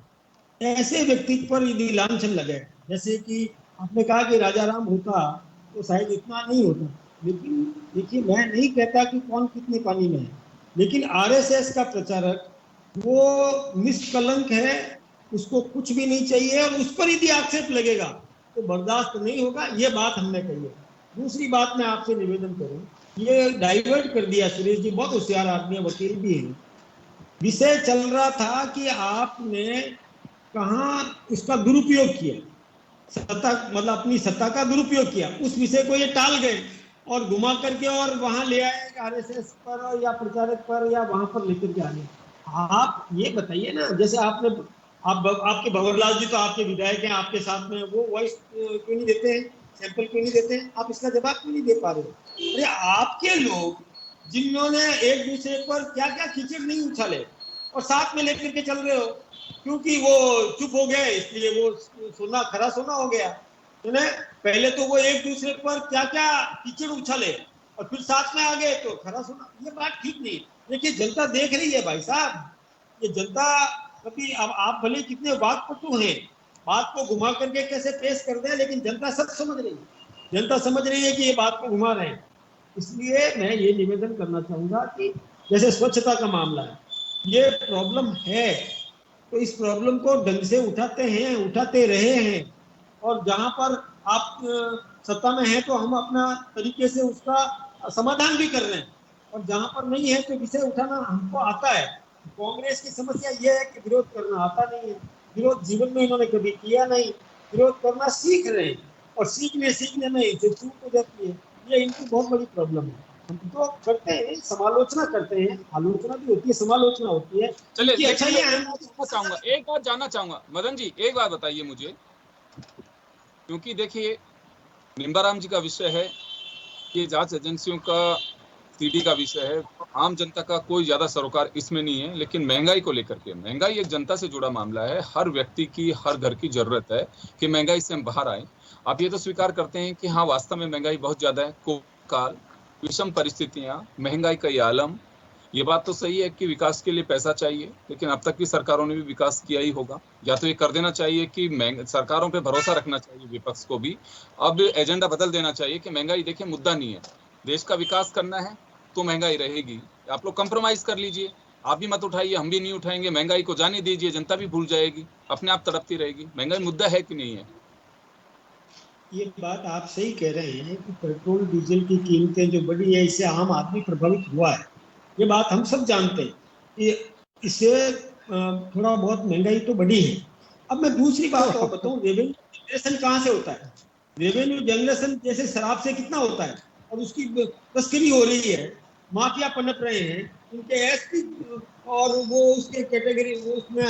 ऐसे व्यक्तित्व पर यदि लांछन लगे, जैसे कि आपने कहा कि राजाराम होता तो शायद इतना नहीं होता। लेकिन देखिए, मैं नहीं कहता कि कौन कितने पानी में है, लेकिन आरएसएस का प्रचारक वो निष्कलंक है, उसको कुछ भी नहीं चाहिए, और उस पर यदि आक्षेप लगेगा तो बर्दाश्त नहीं होगा। ये बात हमने कही है। दूसरी बात मैं आपसे निवेदन करूं, ये डाइवर्ट कर दिया सुरेश जी, बहुत होशियार आदमी है, वकील भी है। विषय चल रहा था कि आपने कहाँ इसका दुरुपयोग किया, सत्ता मतलब अपनी सत्ता का दुरुपयोग किया। उस विषय को ये टाल गए और घुमा करके और वहां ले आए आरएसएस पर या प्रचारक पर या वहां पर लेकर के आ गए। आप ये बताइए ना, जैसे आपने आपके भंवरलाल जी तो आपके विधायक हैं, आपके साथ में, वो वॉइस क्यों नहीं देते हैं, सैंपल क्यों नहीं देते हैं? आप इसका जवाब क्यों नहीं दे पा रहे? अरे आपके लोग जिन्होंने एक दूसरे पर क्या क्या कीचड़ नहीं उछाले और साथ में लेकर के चल रहे हो, क्योंकि वो चुप हो गए इसलिए वो सोना खरा सोना हो गया। पहले तो वो एक दूसरे पर क्या क्या कीचड़ उछाले और फिर साथ में आ गए तो खरा सोना। ये बात ठीक नहीं। देखिए, जनता देख रही है भाई साहब, ये जनता कभी, अब आप भले कितने वाकपटु हैं, बात को घुमा करके कैसे पेश कर दें, लेकिन जनता सब समझ रही है। जनता समझ रही है कि ये बात को घुमा रहे हैं। इसलिए मैं ये निवेदन करना चाहूंगा कि जैसे स्वच्छता का मामला है, ये प्रॉब्लम है तो इस प्रॉब्लम को ढंग से उठाते हैं, उठाते रहे हैं, और जहां पर आप सत्ता में हैं तो हम अपना तरीके से उसका समाधान भी कर रहे हैं, और जहां पर नहीं है तो विषय उठाना हमको आता है। कांग्रेस की समस्या ये है कि विरोध करना आता नहीं है, विरोध जीवन में इन्होंने कभी किया नहीं, विरोध करना सीख रहे हैं और सीखने में इनसे चूक हो जाती है। ये इनकी बहुत बड़ी प्रॉब्लम है। हम तो करते हैं, समालोचना करते हैं, आलोचना भी होती है, समालोचना होती है। चलिए, अच्छा ये चाहूंगा, एक बात जानना चाहूंगा मदन जी, एक बात बताइए मुझे, क्योंकि देखिए निम्बाराम जी का विषय है, ये जांच एजेंसियों का सीडी का विषय है। आम जनता का कोई ज्यादा सरोकार इसमें नहीं है, लेकिन महंगाई को लेकर के, महंगाई एक जनता से जुड़ा मामला है। हर व्यक्ति की, हर घर की जरूरत है कि महंगाई से हम बाहर आए। आप ये तो स्वीकार करते हैं कि हाँ, वास्तव में महंगाई बहुत ज्यादा है। कोविड काल, विषम परिस्थितियां, महंगाई का ये आलम, ये बात तो सही है कि विकास के लिए पैसा चाहिए, लेकिन अब तक की सरकारों ने भी विकास किया ही होगा। या तो ये कर देना चाहिए कि सरकारों पे भरोसा रखना चाहिए विपक्ष को भी। अब एजेंडा बदल देना चाहिए कि महंगाई देखिए मुद्दा नहीं है, देश का विकास करना है तो महंगाई रहेगी। आप लोग कंप्रोमाइज कर लीजिए, आप भी मत उठाइए, हम भी नहीं उठाएंगे, महंगाई को जाने दीजिए, जनता भी भूल जाएगी, अपने आप तड़पती रहेगी। महंगाई मुद्दा है कि नहीं है? ये बात आप सही कह रहे हैं कि पेट्रोल डीजल की कीमतें जो बढ़ी है, इससे आम आदमी प्रभावित हुआ है। ये बात हम सब जानते हैं कि इससे थोड़ा बहुत महंगाई तो बढ़ी है। अब मैं दूसरी बात और बताऊं, रेवेन्यू जनरेशन कहाँ से होता है? रेवेन्यू जनरेशन जैसे शराब से कितना होता है, और उसकी तस्करी हो रही है, माफिया पनप रहे हैं, उनके एसपी और वो उसके कैटेगरी वो उसमें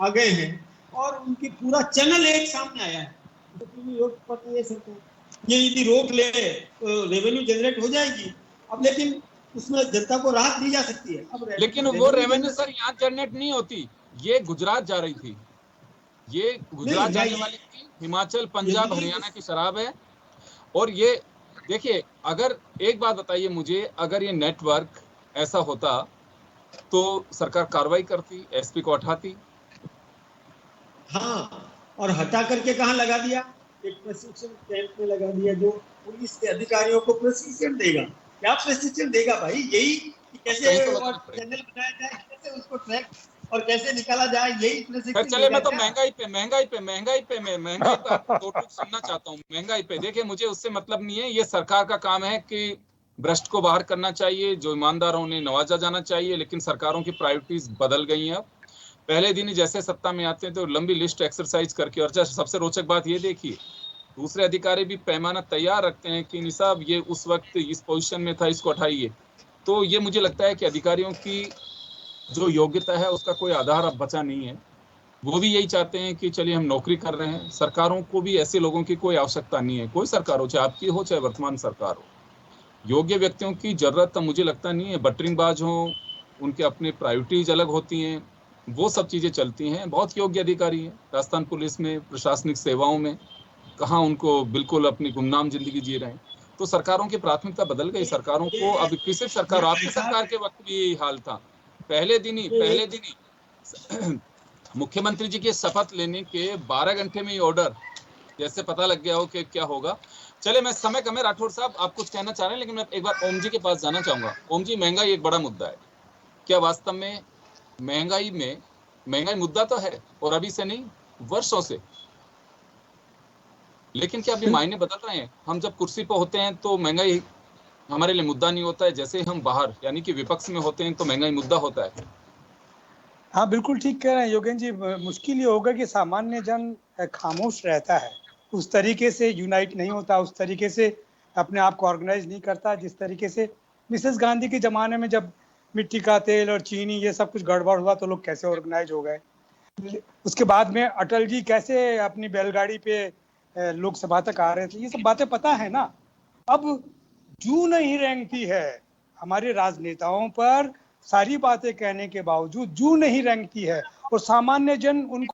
आ गए हैं, और उनकी पूरा चैनल एक सामने आया है। तो रोक पाती है सरकार। ये यदि रोक ले तो रेवेन्यू जनरेट हो जाएगी। अब लेकिन उसमें जनता को राहत दी जा सकती है। अब लेकिन वो रेवेन्यू सर यहाँ जनरेट नहीं होती, ये गुजरात जा रही थी, ये गुजरात जाने वाली थी। हिमाचल, पंजाब, हरियाणा की शराब है। और ये देखिए, अगर एक बात बताइए मुझे, अगर ये नेटवर्क ऐसा होता तो सरकार कार्रवाई करती, एसपी को हटाती। हाँ, और हटा करके कहाँ लगा दिया? एक प्रशिक्षण कैंप में लगा दिया, जो पुलिस के अधिकारियों को प्रशिक्षण देगा। क्या प्रशिक्षण देगा भाई? यही कि कैसे चैनल बनाया जाए, कैसे उसको ट्रैक और कैसे निकाला जाए, यही प्रशिक्षण। चले, मैं तो महंगाई पे टोटल सुनना चाहता हूँ। महंगाई पे देखिए, मुझे उससे मतलब नहीं है, ये सरकार का काम है कि भ्रष्ट को बाहर करना चाहिए, जो ईमानदार होने नवाजा जाना चाहिए। लेकिन सरकारों की प्रायोरिटीज बदल गई हैं। अब पहले दिन ही जैसे सत्ता में आते हैं तो लंबी लिस्ट एक्सरसाइज करके, और सबसे रोचक बात ये देखिए, दूसरे अधिकारी भी पैमाना तैयार रखते हैं कि नहीं साहब, ये उस वक्त इस पोजीशन में था, इसको हटाइए। तो ये मुझे लगता है कि अधिकारियों की जो योग्यता है उसका कोई आधार अब बचा नहीं है। वो भी यही चाहते हैं कि चलिए हम नौकरी कर रहे हैं। सरकारों को भी ऐसे लोगों की कोई आवश्यकता नहीं है, कोई सरकार हो, चाहे आपकी हो चाहे वर्तमान सरकार हो। योग्य व्यक्तियों की जरूरत मुझे लगता नहीं है। बटरिंगबाज हो, उनके अपने प्रायोरिटीज अलग होती हैं, वो सब चीजें चलती हैं। बहुत योग्य अधिकारी हैं राजस्थान पुलिस में, प्रशासनिक सेवाओं में, कहाँ उनको बिल्कुल अपनी गुमनाम जिंदगी जी रहे हैं। तो सरकारों की प्राथमिकता बदल गई। सरकारों को अब किसी सरकार, आपकी सरकार के वक्त भी यही हाल था। पहले दिन ही मुख्यमंत्री जी के शपथ लेने के 12 घंटे में ही ऑर्डर, जैसे पता लग गया हो कि क्या होगा। चले, मैं समय कम है, राठौर साहब आप कुछ कहना चाह रहे हैं, लेकिन मैं एक बार ओम जी के पास जाना चाहूंगा। ओम जी, महंगाई एक बड़ा मुद्दा है। क्या वास्तव में महंगाई मुद्दा तो है, और अभी से नहीं, वर्षों से, लेकिन क्या अभी मायने बदल रहे हैं? हम जब कुर्सी पर होते हैं तो महंगाई हमारे लिए मुद्दा नहीं होता है, जैसे हम बाहर यानी कि विपक्ष में होते हैं तो महंगाई मुद्दा होता है। हाँ, बिल्कुल ठीक कह रहे हैं योगेंद्र जी। मुश्किल ये होगा कि सामान्य जन खामोश रहता है, उस तरीके से यूनाइट नहीं होता, उस तरीके से अपने आप को ऑर्गेनाइज नहीं करता जिस तरीके से मिसेस गांधी के ज़माने में जब मिट्टी का तेल और चीनी ये सब कुछ गड़बड़ हुआ तो लोग कैसे ऑर्गेनाइज हो गए। उसके बाद में अटल जी कैसे अपनी बैलगाड़ी पे लोकसभा तक आ रहे थे, ये सब बातें पता है ना। अब जू नहीं रेंगती है हमारे राजनेताओं पर, सारी बातें कहने के बावजूद जू नहीं रेंगती है, और सामान्य जन उनको